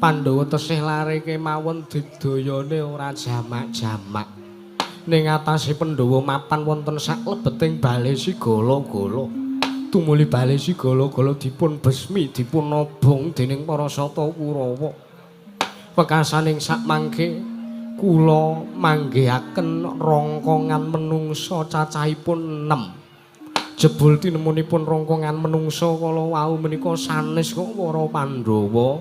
Speaker 6: Pandhawa tesih lare kemawon didayane ora jamak-jamak. Ning atase Pandhawa mapan wonten sak lebeting bale sigala-gala. Tumuli bale sigala-gala dipun besmi dipun nobong dening para sata Kurawa. Wekasaning sak mangke kula manggihaken rongkongan menungsa cacahipun 6. Jebul tinemunipun rongkongan menungsa kala wau menika sanes kok para Pandhawa.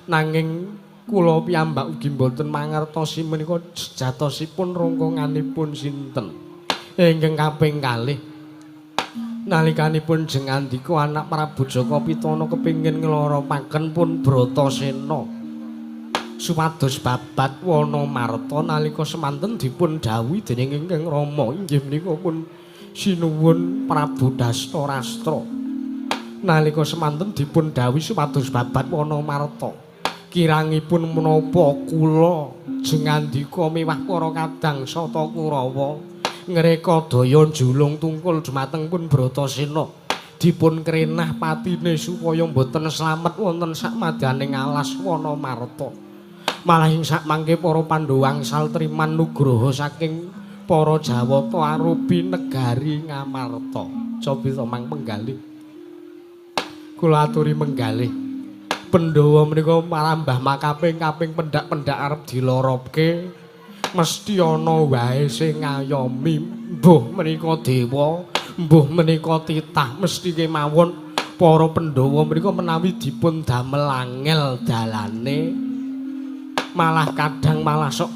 Speaker 6: Nanging kula piyambak ugi boten mangertosi menika jatosipun rongkonganipun sinten. Ingkang kaping kalih nalikanipun jengandika anak Prabu Jaka Pitana kepingin ngloropaken pun Bratasena supados babat wana marta nalika semanten dipun dawuhi dening Ingkang Rama inggih menika pun sinuwun Prabu Dastarastra nalika semanten dipun dawuhi supados babat wana marta kirangipun menapa kula jengandika miwah para kadang sata Kurawa ngreka daya julung tungkul dumateng pun Bratasena dipun krenah patine supaya boten slamet wonten sak madaning alas wana marta malah ing sak mangke para Pandhawa angsal triman nugraha saking para Jawata arupi negari Ngamarta coba mang penggalih kula aturi menggalih Pandhawa menika marambah makaping-kaping pendak-pendak arep diloropke mesti ana wae sing ngayomi mbuh menika dewa mbuh menika titah mesti kemawon para Pandhawa menika menawi dipun damel angel dalane malah kadang malah sok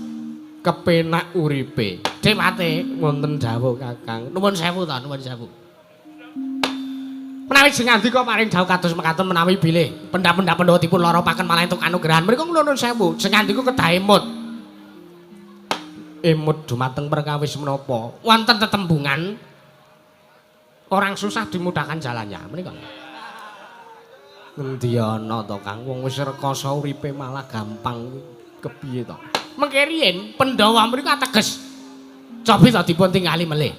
Speaker 6: kepenak uripe dewate wonten dawuh Kakang nuwun sewu ta nuwun sewu menawi jengandika paring dawuh kados mekaten menawi bilih pendak-pendak Pandhawa dipun loropaken malah entuk kanugrahan menika nuwun sewu jengandika kedah emut dumateng perkawis menapa wonten tetembungan orang susah dimudahkan jalannya menika ngendi ana to Kang wong wis rekoso uripe malah gampang kepiye to mengke riyen Pandhawa menika ateges cobi to dipun tingali melih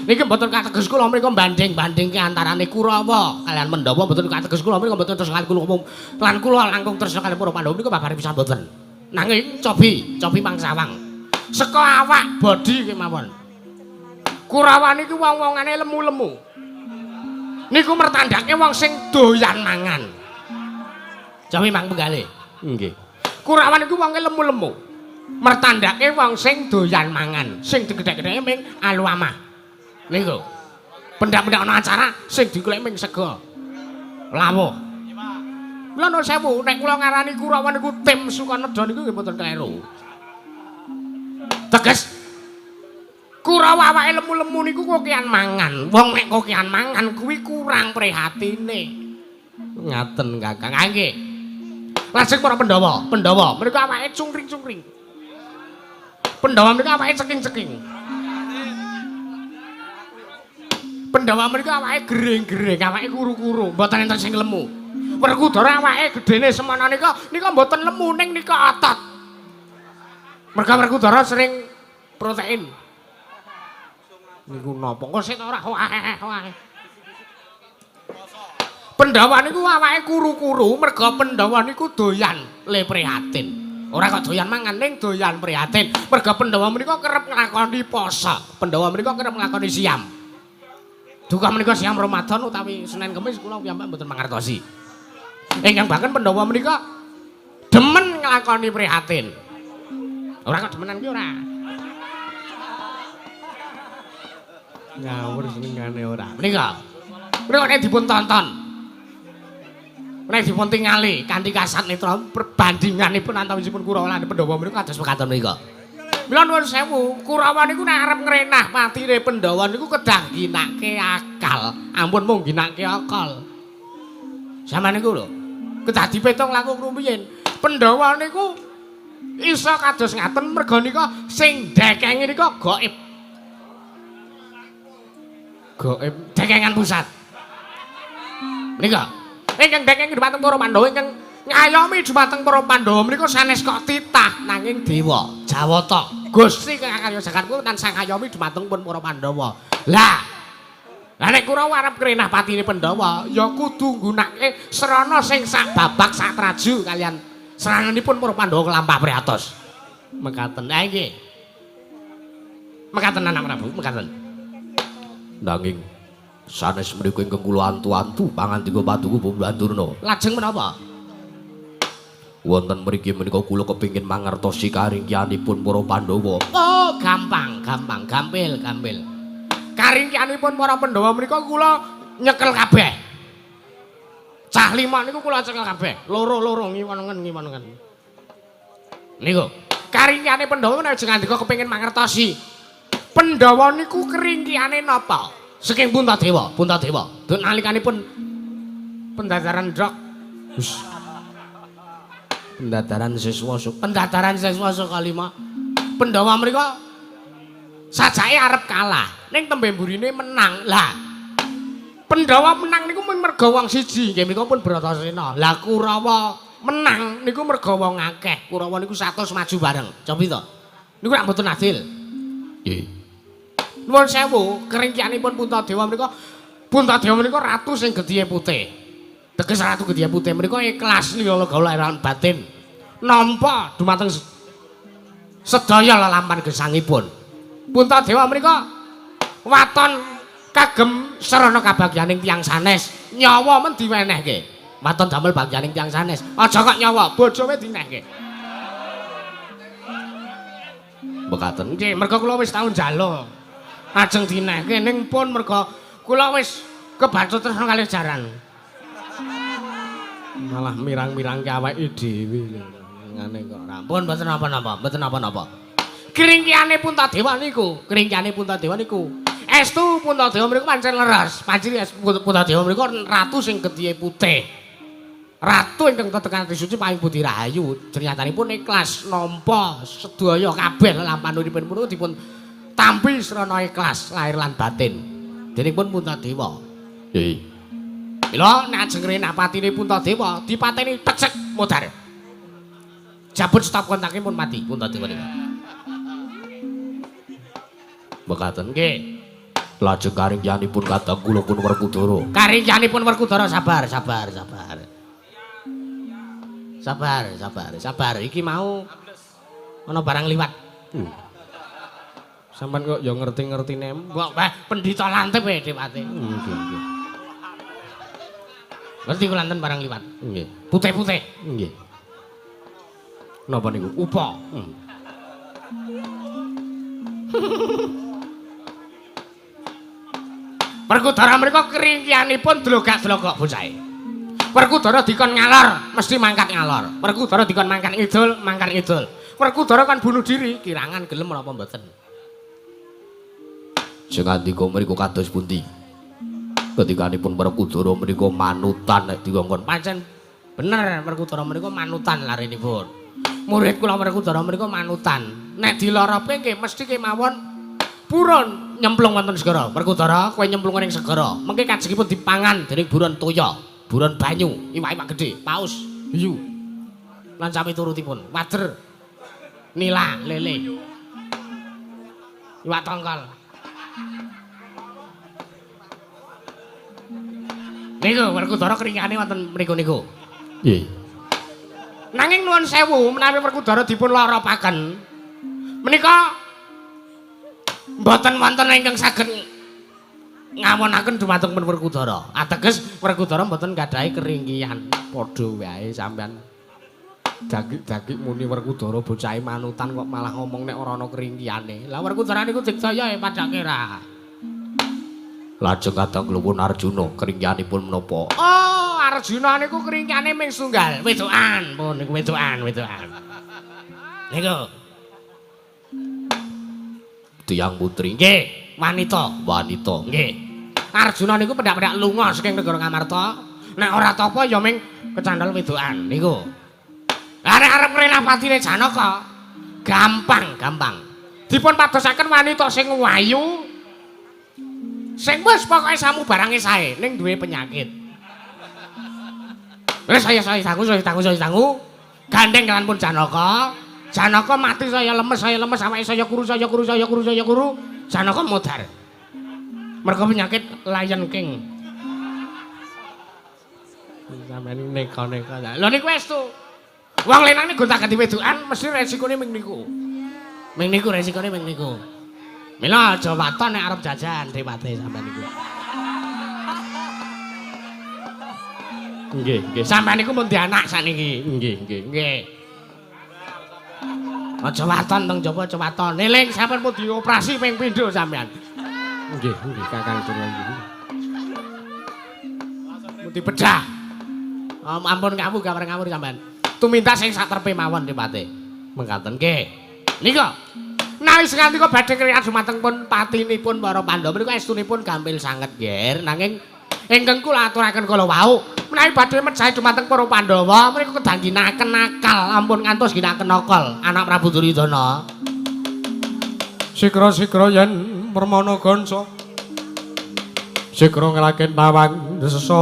Speaker 6: niki mboten kateges kula menika banding-bandingke antarane Kurawa kalian Pandhawa mboten kateges kula menika mboten terus kali kula umum lan kula langkung terus kali para Pandhawa menika babar pisan mboten nanging cobi mangsawang saka awak bodi kemawon Kurawa niku wong-wongane lemu-lemu niku mertandake wong sing doyan mangan cobi mang penggalih nggih Kurawa niku wonge lemu-lemu mertandake wong sing doyan mangan sing digedhek-gedheke ming aluamah niku pendak-pendak ana acara sing digolek ming sega lawuh kula nuwun sewu nek kula ngarani Kurawa niku tim Sukaneda niku nggih mboten kleru teges Kurawa awake lemu-lemu niku kokean mangan wong nek kokean mangan kuwi kurang prihatine ngaten Kakang nggih lajeng para Pandhawa menika awake cungkring-cungkring Pandhawa menika awake ceking-ceking Pandhawa menika awake gering-gering awake kuru-kuru mboten enten sing lemu Werkudara awake gedene semana nika mboten lemu ning nika otot merga Werkudara sering protein niku napa kok sik ora wae Pandhawa niku awake kuru-kuru merga Pandhawa niku doyan le prihatin ora kok doyan mangan ning doyan prihatin merga Pandhawa menika kerep nglakoni poso Pandhawa menika kerep nglakoni siam duka menika siam Ramadan utawi Senin Kamis kula piyambak mboten mangertosi ingkang bahkan Pandhawa menika demen nglakoni prihatin ora kok demenan ki ora ngawur senengane ora menika nek dipun tonton nek dipun tingali kanthi kasat netra perbandinganipun antawisipun Kurawa lan Pandhawa menika kados mekaten menika mila nuwun sewu Kurawa niku nek arep ngrenah patine Pandhawa niku kedah ginake akal ampun mung ginake akal sampeyan niku lho kedah dipetung langkung rumiyin Pandhawa niku iso kados ngaten merga nika sing dekenge nika gaib dekengan pusat Menika. Ingkang denging dhumateng para Pandhawa ingkang ngayomi dhumateng para Pandhawa menika sanes kok titah nanging dewa Jawata. Gusti Kakang Jagat kula tansah ngayomi dhumateng pun para Pandhawa. Lah nek Kurawa arep krenah patine Pandhawa ya kudu nggunakake srana sing sak babak sak traju kalian seranganipun para Pandhawa kelampah priatos. Mekaten. Ha nggih. Mekaten anak Prabu, mekaten.
Speaker 5: Nanging sanes mriku ingkang kula antu-antu pangandika Paduka Bambandurna.
Speaker 6: Lajeng menapa?
Speaker 5: Wonten mriki menika kula kepingin mangertosi karingkianipun para Pandhawa.
Speaker 6: Oh, gampang, gampil. Karingkianipun para Pandhawa menika kula nyekel kabeh. Cah 5 niku kula cekel kabeh. Loro-loro ngiwon-ngiwon. Niku. Karingkiane Pandhawa nek ngandika kepengin mangertosi. Pandhawa niku keringkiane napa? Saking Puntadewa. Dun nalikanipun pendadaran drog. Pendadaran siswa kalima. Pandhawa mriku sajake arep kalah, ning tembe mburine menang. Lah Pandhawa menang niku mung merga wong siji, nggih menika pun Bratasena. Lah Kurawa menang niku merga wong akeh. Kurawa niku 100 maju bareng. Cobi to. Niku rak mboten adil.
Speaker 5: Nggih.
Speaker 6: Nuwun sewu, keringkianipun Puntadewa menika ratu sing gedhiye putih. Teges ratu gedhiye putih menika ikhlas nila gaularan batin. Nampa dumateng sedaya lelampahan gesangipun. Puntadewa menika waton kagem sarana kabagyaning tiyang sanes. Nyawa men diwenehke. Waton damel bagyaning tiyang sanes. Aja kok nyawa, bojowe dinehke.
Speaker 5: Mekaten.
Speaker 6: Nggih, merga kula wis tau njaluk. Ajeng dinehke ning pun merga kula wis kebacut terus kalih jaran. Malah mirang-mirangke awake dhewe lho. Ngene kok ora. Pun mboten napa-napa. Keringkiane Puntadewa niku. Estu Puntadewa mriku pancen leres. Pancen Puntadewa mriku ratu sing gedhiye putih. Ratu ingkang tetekan Trisuci paling budi rahayu. Ternyatanipun ikhlas nampa sedaya kabeh lelampahanipun menika dipun tampi srana ikhlas lahir lan batin. Denipun Puntadewa.
Speaker 5: Nggih.
Speaker 6: Mila nek ajeng renah patine Puntadewa dipateni tecek modar. Jabut stop kontake pun mati Puntadewa niku.
Speaker 5: Mekaten.
Speaker 6: Nggih.
Speaker 5: Lajeng karingkianipun kadang kula pun Werkudara.
Speaker 6: Karingkianipun Werkudara sabar. Iki mau ana barang liwat. Sampeyan kok ya ngerti-ngertine. Mbok pendhita lantip e Dewate.
Speaker 5: Nggih.
Speaker 6: Ngerti kula lanten barang liwat.
Speaker 5: Nggih.
Speaker 6: Putih-putih.
Speaker 5: Nggih.
Speaker 6: Napa niku? Upa. Werkudara mriku keringkianipun dlogak-dlogok bocahe. Werkudara dikon ngalor, mesti mangkat ngalor. Werkudara dikon mangkat ngidul, mangkat ngidul. Werkudara kan bunuh diri, kirangan gelem menapa mboten.
Speaker 5: Sing andika mriku kados pundi? Ketikanipun Werkudara menika manutan nek dikongkon.
Speaker 6: Pancen bener Werkudara menika manutan larenipun. Murid kula Werkudara menika manutan. Nek dilorope nggih mesti kemawon purun nyemplung wonten segara. Werkudara kowe nyemplung ning segara. Mengke kajengipun dipangan dening buron toya, buron banyu, iwak-iwak gedhe, paus, hiu. Lan sami turutipun, wader, nila, lele. Iwak tongkol. Niku Werkudara keringane wonten mriku niku.
Speaker 5: Nggih.
Speaker 6: Nanging nuwun sewu menawi Werkudara dipun loropaken menika mboten wonten ingkang saged ngawonaken dumateng pun Werkudara. Ateges Werkudara mboten gadhahi keringkian. Padha wae sampean dagik-dagik muni Werkudara bocahe manutan kok malah ngomong nek ora ana keringkiane. Lah Werkudara niku digdaya padake ra.
Speaker 5: Lajeng kadang kula Arjuna keringkianipun menapa?
Speaker 6: Oh, Arjuna niku keringkiane ming sunggal, wedokan pun niku wedokan. Niku
Speaker 5: Tiyang putri.
Speaker 6: nggih, wanita.
Speaker 5: Nggih.
Speaker 6: Arjuna niku pendak-pendak lunga saking negara Ngamarta. Nek ora tapa ya ming kecandhal wedokan niku. Lah nek arep renah patine Janaka, gampang. Dipun padosaken wanita sing wayu. Sing wis pokoke samu barange sae ning duwe penyakit. Saya sangu. Gandeng kelan pun Janaka. Janaka mati saya lemes awake saya kuru. Janaka modar. Mergo penyakit Lion King. Sampeyan neka-neka. Lho niku wis to. Wong lenane gonta-ganti wedokan mesti resikone ming niku. Resikone ming niku. Mila aja waton nek arep jajan Dewate sampeyan niku. Nggih. Sampeyan niku mun anak sakniki. Nggih. Aja waton teng jaba aja waton. Eling sampeyan pun dioperasi ping pindho sampeyan. Nggih, Kakang Durna nggih. Muti bedah. Ampun ngawur sampeyan. Tuminta sing saterpe mawon Dewate. Mengkaten nggih. Nika. Nalika ngantika badhe kriyat dumateng pun patinipun para Pandhawa menika estunipun gampil sanget nggih. Nanging ingkang kula aturaken kala wau menawi badhe mejahi dumateng para Pandhawa menika kedanginaken akal ampun ngantos ginaken nakal anak Prabu Duryudana. Sikra-sikra yen permana gansa sikra ngelaken tawang sesangga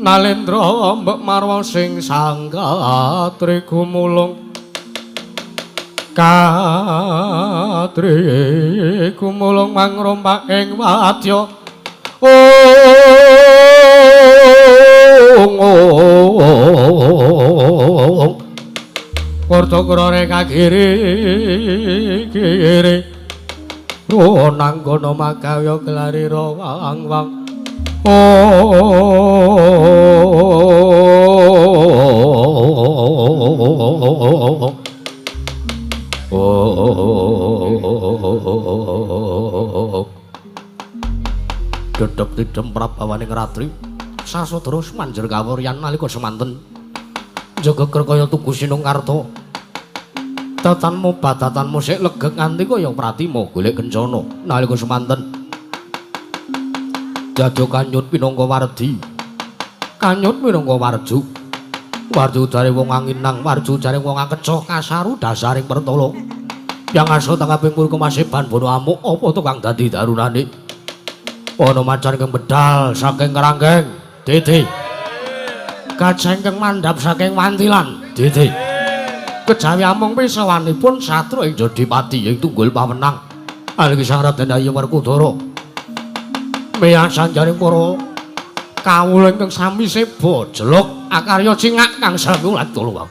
Speaker 6: Nalendra mbek marwa sing sanggatri gumulung katri gumulung mangrompak ing wadya Wartakrane kagiri nanggana magawya gelarira wang-wang Dedep tidem prabawaning ratri sasodra manjer kawuryan nalika semanten jaga kaya tugu Sinungkarta tatanmu batatanmu sik legek nganti kaya pratima golek kencana nalika semanten dadi kanyut minangka wardi kanyut minangka warju jare wong anginang warju jare wong akeca kasaru dasaring pertala yang asa tangaping purka maseban bono amuk apa tukang dadi darunane ana macan kang bedal saking Keranggeng Dede kacengkeng mandhap saking Wantilan Dede kejawi amung pisawanipun satru ing Jodipati ing tunggul pawenang aliki Sang Raden Ayu Werkudara meyang sanjaring para kawula ingkang sami seba jeluk akarya cingak kang sami ulat kula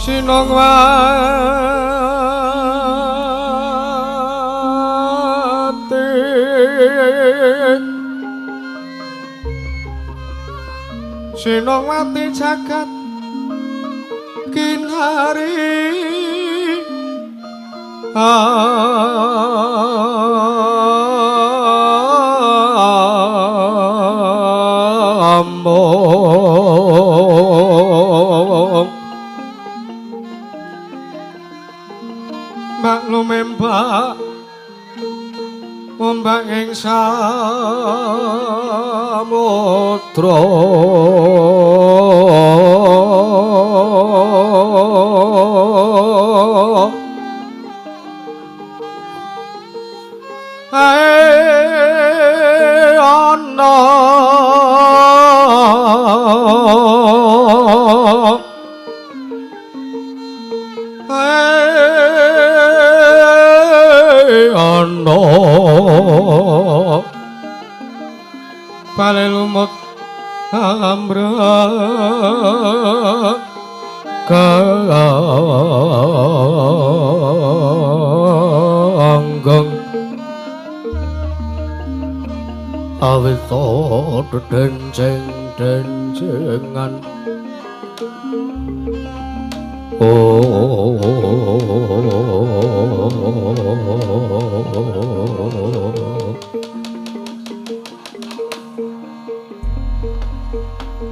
Speaker 6: Sinongwati Sinongwati jagat kinhari ambong maklum mbak ombak ing samudra ana ana palelumut ambrek kanggang awito denceng-dencengan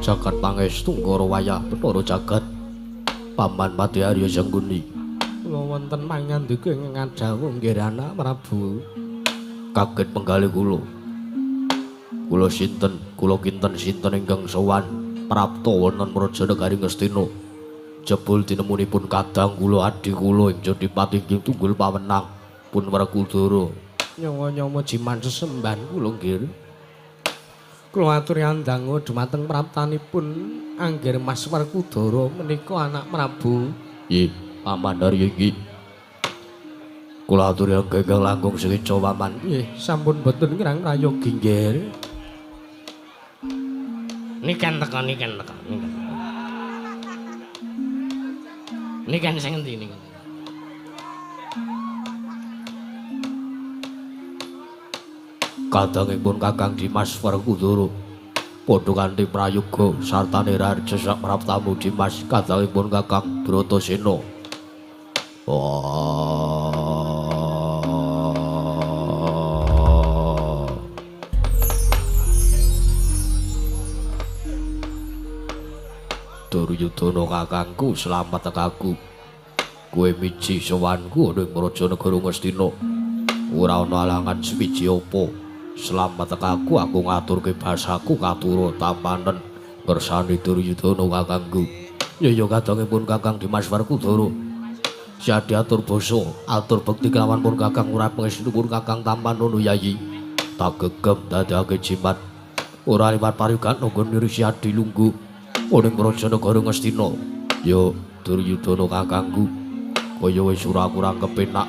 Speaker 6: jagat pangestu ngoro wayah Bathara Jagat Paman Pati Arya Sangguni kula wonten mangandika ing ngadhawuh nggih Rana Prabu kaget penggalih kula sinten kula kinten sinten ingkang sowan prapta wonten Praja Negari Ngastina jebul tinemunipun kadang kula adhi kula ing Jodipati inggih tunggul pawenang pun Werkudara nyawa-nyawa jiman sesembahan kula nggih kula aturi andangu dumateng praptanipun Angger Mas Werkudara menika anak Prabu nggih Paman Arya inggih kula aturi anggenggeng langkung sekeca Paman nggih sampun boten kirang rayogi nggih niken teka niken sing endi niken kadangipun Kakang Dimas Werkudara padha kanthi prayoga sartane Raharja sak praptamu Dimas kadangipun Kakang Bratasena Duryudana kakangku selamat tekaku kowe miji sowanku ning Praja Negara Ngastina ora ana alangan suwiji apa selamat tekaku aku ngaturke basaku katura tampanen bersani Duryudana kakangku ya kadangipun Kakang Dimas Werkudara siadi atur basa atur bekti kelawan pun Kakang ora pangestunipun Kakang Tampanono Yayi tak gegem dadake jimat ora liwat parigan nunggu niri siadi lungguh ning Praja Negara Ngastina ya Duryudana kakangku kaya wis ora kurang kepenak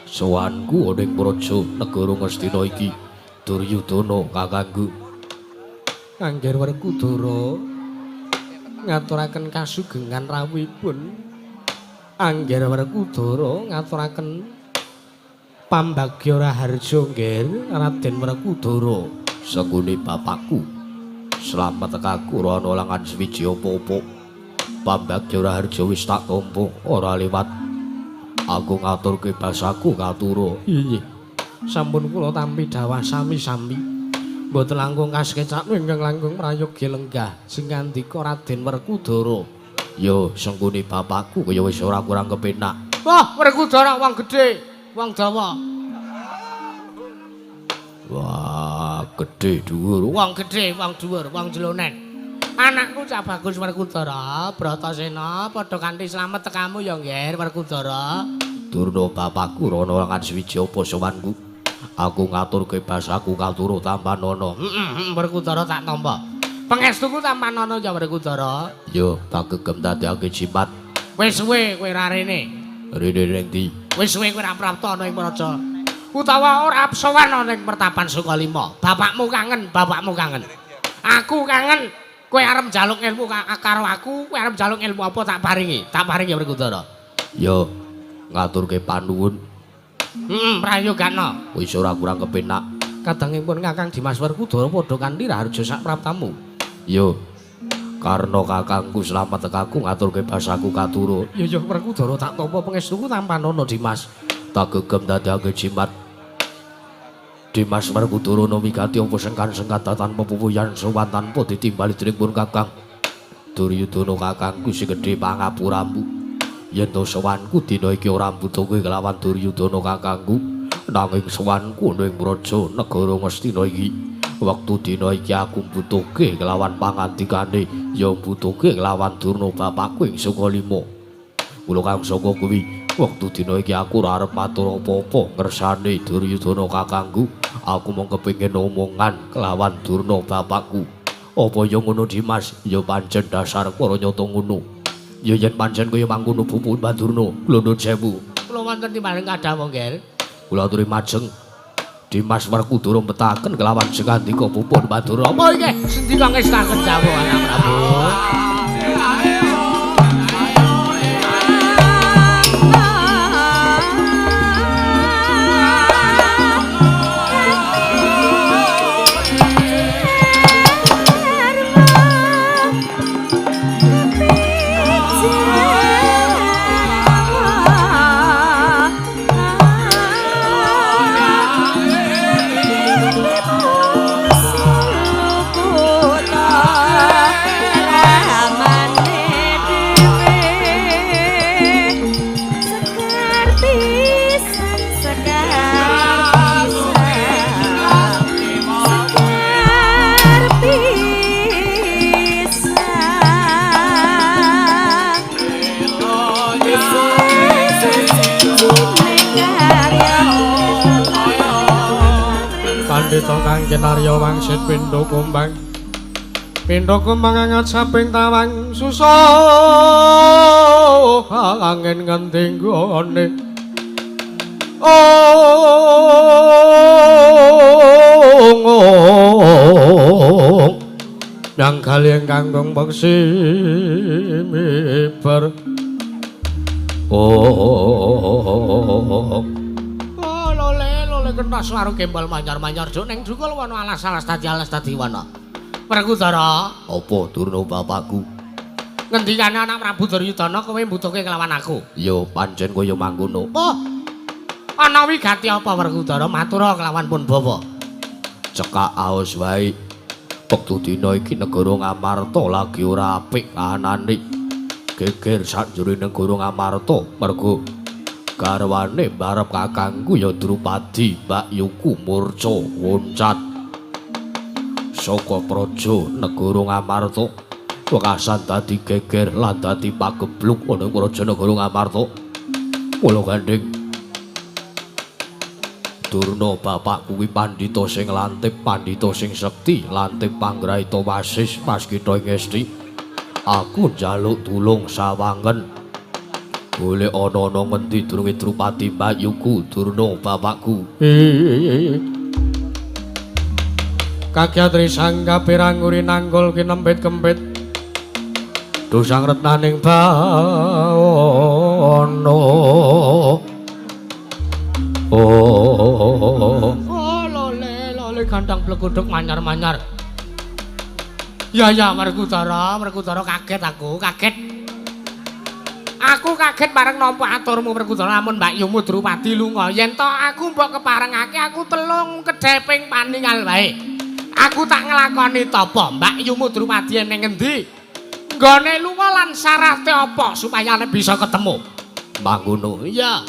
Speaker 6: sowanku ning Praja Negara Ngastina iki Duryudana kakangku Angger Werkudara ngaturaken kasugengan rawuhipun Angger Werkudara ngaturaken pambagya raharja nggih Raden Werkudara sanggone bapakku selamat tekaku ora ana langan swiji apa-apa pambagya raharja wis tak tampa ora liwat aku ngaturke basaku katura iya sampun kula tampi dawah sami-sami mboten langkung kaskecak ingkang langkung prayogi lenggah sing ngandika Raden Werkudara ya senggone bapakku kaya wis ora kurang kepenak wah Werkudara wong gedhe wong dawa wah gedhe dhuwur wong gedhe wong dhuwur wong jlonen anakku Cak Bagus Werkudara Bratasena padha kanthi slamet tekamu ya nggih Werkudara durna bapakku rono langan swiji apa sowanku aku ngaturke basaku katura Tampanono Werkudara tak tampa pangestuku Tampanono ya Werkudara yo tak gegem dadekake jimat wis suwe kowe ra rene ning ndi wis suwe kowe ra prapta ana ing praja utawa ora sowan ning pertapan Sukalima bapakmu kangen aku kangen Kowe arep njaluk ilmu karo aku, kowe arep njaluk ilmu apa tak paringi? Tak paringi Werkudara.
Speaker 5: Ya ngaturke panuwun.
Speaker 6: Prayogana.
Speaker 5: Wis ora kurang kepenak.
Speaker 6: Kadangipun Kakang Dimas Werkudara padha kanthi raharja sak praptamu.
Speaker 5: Yo karena kakangku selamat tekaku ngaturke basaku katuru.
Speaker 6: Ya Werkudara tak tampa pangestuku tanpa nono Dimas.
Speaker 5: Tak gegem dadake jimat. Dimas Werkudara migati apa sengkan-sengkata tanpa pupuyan sowan tanpa ditimbali dening pun kakang. Duryudana kakangku sing gedhe pangapuramu. Yen to sowanku dina iki ora mbutuhke kelawan Duryudana kakangku, nanging sowanku ning praja negara Ngastina iki. Wektu dina iki aku mbutuhke kelawan pangandikane, ya mbutuhke kelawan durna bapakku ing Sukalima. Mula kang saka kuwi, wektu dina iki aku ora arep matur apa-apa ngersane Duryudana kakangku. Aku mung kepengin omongan kelawan durna bapakku. Apa ya ngono Dimas? Ya pancen dasar para nyata ngono. Ya yen pancen kaya mangkono Pupu Mbah Durna, kula nuwun sewu.
Speaker 6: Kula wonten timbaling kadhawu nggih.
Speaker 5: Kula aturi majeng Dimas Werkudara mbetahaken kelawan sengandika Pupu Mbah Durna.
Speaker 6: Apa iki? Sendika ngestaken dawuh Anak Prabu. Pandhita kang kinarya wangsit pindha kumbang. Pindha kumbang angat saping tawang susah angin ngending gone. Yang kali kanggung beksi miber. Lole kentas waru kembal manyar-manyar jok ning dukul wana alas-alas tadi wana. Werkudara,
Speaker 5: apa Durna bapakku?
Speaker 6: ngendikane Anak Prabu Duryudana kowe mbutuhke kelawan aku.
Speaker 5: Ya pancen kaya mangkono.
Speaker 6: Oh. Ana wigati apa Werkudara matura kelawan pun bawa.
Speaker 5: Cekak aos wae. Wektu dina iki negara Ngamarta lagi ora apik kahanane. Geger sanjure negara Ngamarta mergo garwane barep kakangku ya Drupadi Mbak Yuku murca woncat saka praja negara Ngamarta wekasan dadi geger lan dadi pagebluk ana praja negara Ngamarta. Mula gandeng Durna bapak kuwi pandhita sing lantip, pandhita sing sekti, lantip panggraita wasis paskita ngesti. Aku njaluk tulung sawangen. Golek ana ngendi durunge Drupadi Mbayuku Durna bapakku.
Speaker 6: Kagyatri sangga piranguri nanggul kinempit kempit. Dosang retnaning bawana. Lole gandang blekuduk manyar-manyar. Ya Werkudara kaget aku, kaget. Aku kaget bareng nampa aturmu Werkudara lamun Mbak Yumu Drupadi lunga. Yen to aku mbok keparengake aku telung kedheping paningal wae. Aku tak nglakoni tapa Mbak Yumu Drupadi ning endi? Nggone lunga lan syarate apa supaya bisa ketemu?
Speaker 5: Mangkono.
Speaker 6: Iya.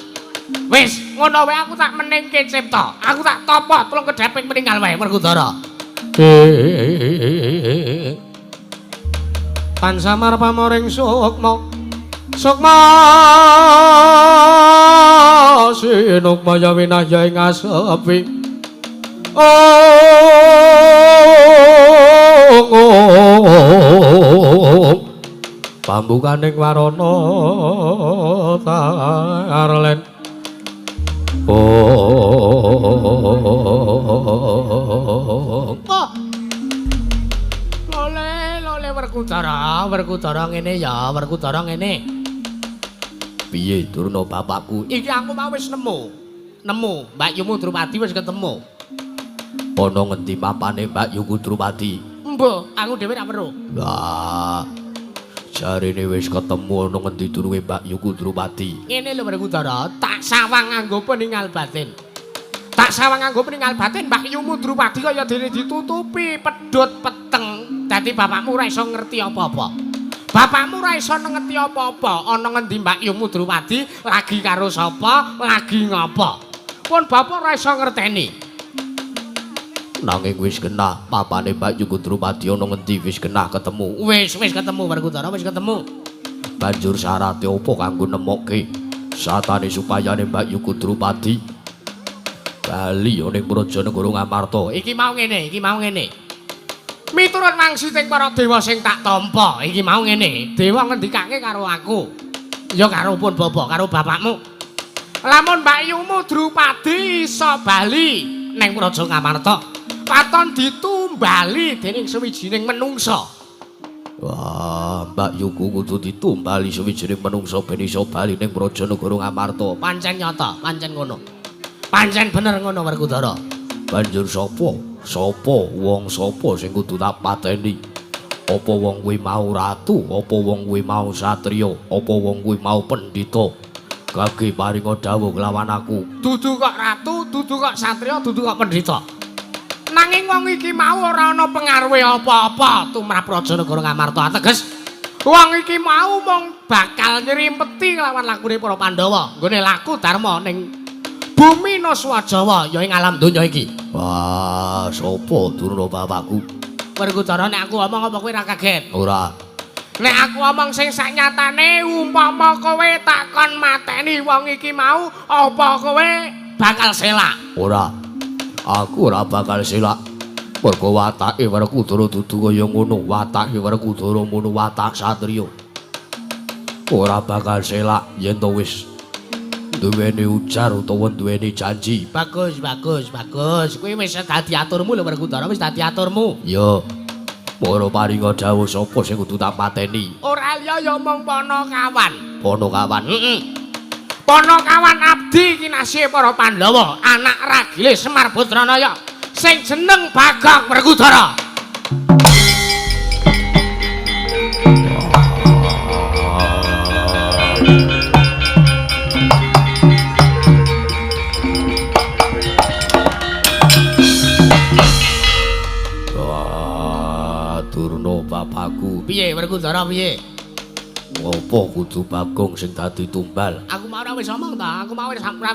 Speaker 6: Wis, ngono wae aku tak meningke cipta. Aku tak topo tulung kedheping meninggal wae Werkudara. Pansamar pamoring sukma. Sukma sinukma ya winaya ing asepi. Pambukaning warana tarlen. Lole le Werkudara ngene ya, Werkudara ngene.
Speaker 5: Piye Durna bapakku?
Speaker 6: Iki aku mau wis nemu. Mbak Yumu Drupadi wis ketemu.
Speaker 5: Ana ngendi papane Mbak Yuku Drupadi?
Speaker 6: Mbah, aku dhewe ra weruh.
Speaker 5: Lah, jarine wis ketemu ana ngendi durunge Mbak Yuku Drupadi?
Speaker 6: Ngene lho Werkudara, tak sawang nganggo peninggal batin. Mbak Yumu Drupadi kaya dene ditutupi pedhot peteng. Dadi bapakmu ora iso ngerti apa-apa. Ana ngendi Mbak Yumu Drupadi, lagi karo sapa, lagi ngopo. Pun bapak ora iso ngerteni.
Speaker 5: Nanging wis kena papane Mbak Yuku Drupadi ana ngendi wis kena ketemu.
Speaker 6: Wis ketemu Werkudara, wis ketemu.
Speaker 5: Banjur syaraté opo kanggo nemokke satane supayane Mbak Yuku Drupadi bali ning Prajanegara Ngamarta.
Speaker 6: Iki mau ngene. Miturut wangsiting para dewa sing tak tampa, iki mau ngene. Dewa ngendikake karo aku. Ya karo pun bapak, karo bapakmu. Lamun Mbak Yumu Drupadi iso bali ning Praja Ngamarta, paton ditumbali dening sawijining menungsa.
Speaker 5: Wah, Mbak Yuku kudu ditumbali sawijining menungsa ben iso bali ning Prajanegara Ngamarta.
Speaker 6: Pancen nyata, pancen ngono. Pancen bener ngono Werkudara.
Speaker 5: Banjur sapa wong sapa sing kudu tak pateni? Apa wong kuwi mau ratu, apa wong kuwi mau satriya, apa wong kuwi mau pendhita? Kage paringa dawuh kelawan aku.
Speaker 6: Dudu kok ratu, dudu kok satriya, dudu kok pendhita. Nanging wong iki mau ora ana pengaruhe apa-apa tumrap Prajanegara Ngamarta. Ateges wong iki mau mung bakal nyrimpeti lawan lakune para Pandhawa nggone laku dharma ning bumi Naswajawa ya ing alam donya iki.
Speaker 5: Wah, sapa Durna bapakku?
Speaker 6: Werkudara nek aku omong apa kowe ora kaget?
Speaker 5: Ora.
Speaker 6: Nek aku omong sing saknyatane umpama kowe takon mateni wong iki mau apa kowe bakal selak?
Speaker 5: Ora. Aku ora bakal selak. Mergo watake Werkudara dudu kaya ngono, watake Werkudara mono watak satriya. Ora bakal selak yen to wis duweni ujar utawa duweni janji.
Speaker 6: Bagus. Kuwi wis dadi aturmu lho Werkudara, wis dadi aturmu.
Speaker 5: Ya. Para paringa dawuh sapa sing kudu tak pateni?
Speaker 6: Ora liya ya mung Panakawan.
Speaker 5: Panakawan.
Speaker 6: Panakawan abdi kinasih para Pandhawa, anak ragile Semar Badranaya sing jeneng Bagong Werkudara.
Speaker 5: Durna bapakku.
Speaker 6: Piye Werkudara piye?
Speaker 5: Apa kudu Bagong sing dadi tumbal?
Speaker 6: Aku mau ora wis omong ta, aku mau ora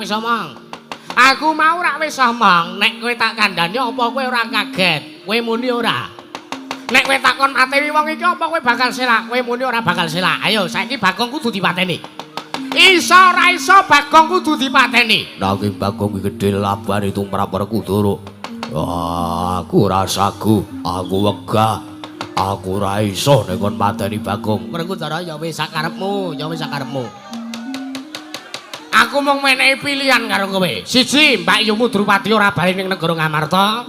Speaker 6: wis omong. Nek kowe tak kandhani apa kowe ora kaget? Kowe muni ora. Nek kowe takon mateni wong iki apa kowe bakal selak? Kowe muni ora bakal selak. Ayo saiki Bagong kudu dipateni. Iso ora iso Bagong kudu dipateni.
Speaker 5: Nanging Bagong iki gedhe labane tumrap Werkudara. Wah, aku ora sagu, aku wegah. Aku ora iso nek kon mateni Bagong.
Speaker 6: Werkudara ya wis sakarepmu, Aku mung menehi pilihan karo kowe. Siji, Mbak Yumu Drupadi ora bali ning negara Ngamarta.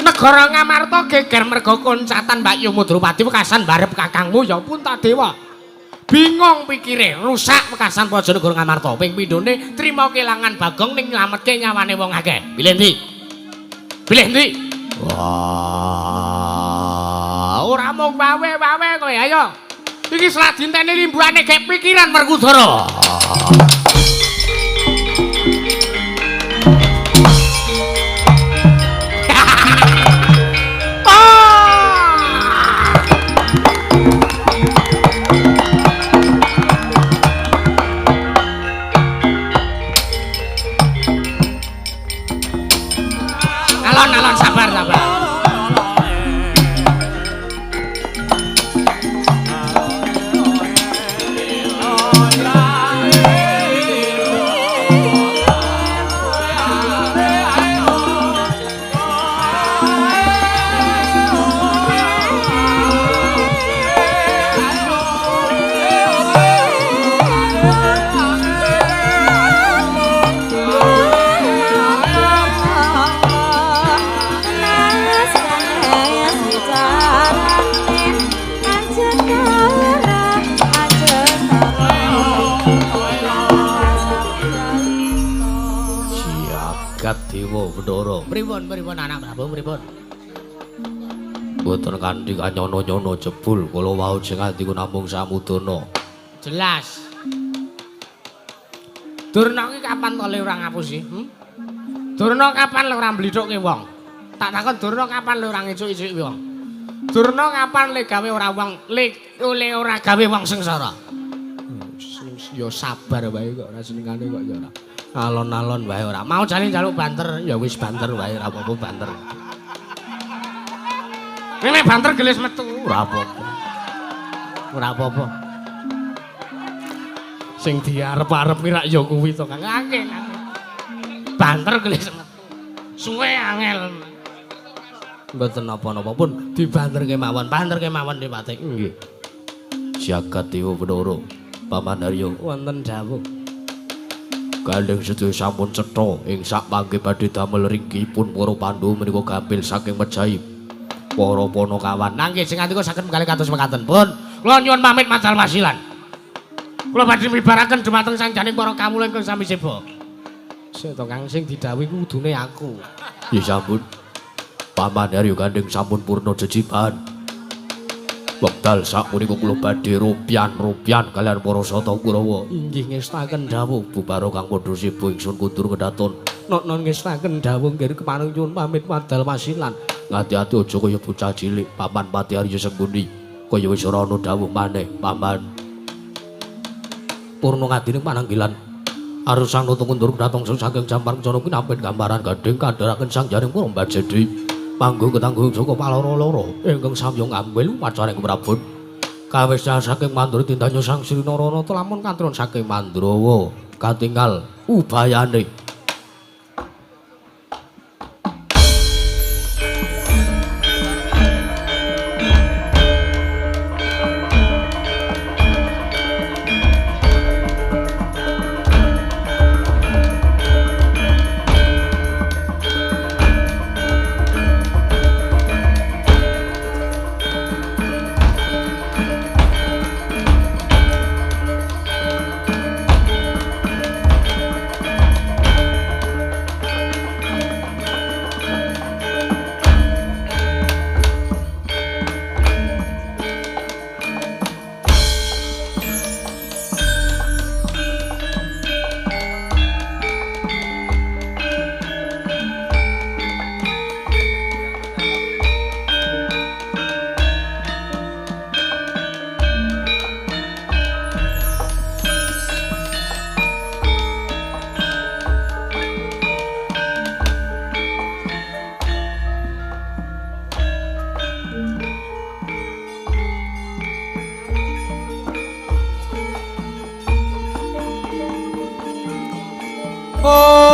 Speaker 6: Negara Ngamarta geger mergo koncatan Mbak Yumu Drupadi wekasan barep kakangmu ya Puntadewa. Bingung pikire, rusak wekasan Prajanegara Ngamarta. Ping pindhone trima kelangan Bagong ning nylametke nyawane wong akeh. Pilih ndi?
Speaker 5: Wah,
Speaker 6: ora mung wawe-wawe kowe, ayo. Iki seladintene rimbuane gek pikiran Werkudara. Alon sabar.
Speaker 5: Dewa Bathara.
Speaker 6: Pripun anak Prabu pripun?
Speaker 5: Boten kanthi kanyono-nyono jebul kula wau sing atiku namung samudana.
Speaker 6: Jelas. Durna ki kapan to le ora ngapusi? Durna kapan le ora mblithukke wong? Tak takon Durna kapan le ora ngicuk-icuki wong? Durna kapan le gawe ora wong le ora gawe wong sengsara? Ya sabar wae kok ora senengane kok ya ora. Alon-alon wae ora. Mau jane njaluk banter ya wis banter wae ora apa-apa banter. Nek banter gelis metu ora apa-apa. Ora apa-apa. Sing diarep-arep ki rak ya kuwi to Kang. Akeh. Banter gelis metu. Suwe angel. Mboten napa-napa pun dibanterke mawon. Banterke mawon Dipati. Nggih.
Speaker 5: Jagat Dewa Bathara. Paman Harya
Speaker 6: Wonten dawuh.
Speaker 5: Gandeng sedaya sampun cetha ing sak pangge badhe damel ringkihipun para Pandhawa menika gampil saking Mejahi. Para Panakawan.
Speaker 6: Nangge sing atika saged menggalih kados mekaten. Pun kula nyuwun pamit madal wasilan. Kula badhe mibaraken dumateng sanjaning para kamula ingkang sami seba. Seto Kang sing didhawuhi kudune aku.
Speaker 5: Ya sampun. Paman Harya Gandeng sampun purna jejiban. Wekdal sapunika kula badhe rupian kalian para Sata Kurawa.
Speaker 6: Inggih ngestaken dawuh
Speaker 5: Bubaro kang padha sibu ingsun kudur kedaton.
Speaker 6: non ngestaken dawuh nggih kemanung nyuwun pamit madal wasilan.
Speaker 5: Ngati-ati aja kaya bocah cilik. Paman Pati Harya Sengkuni kaya wis ora ana dawuh maneh. Paman purna ngadining pananggilan arusang nutu kundur kedaton saking Jampar Kencana kuwi nampi gambaran Gandeng kadharaken sang jaring para Mbajedi. Panggo ketanggung saka paloro-loro ingkang samyong ambil pacaring Prabun. Kawis saking Mandura tindanyo Sang Sri Narana lamun kantron saking Mandrawa katingal ubayane.
Speaker 2: Oh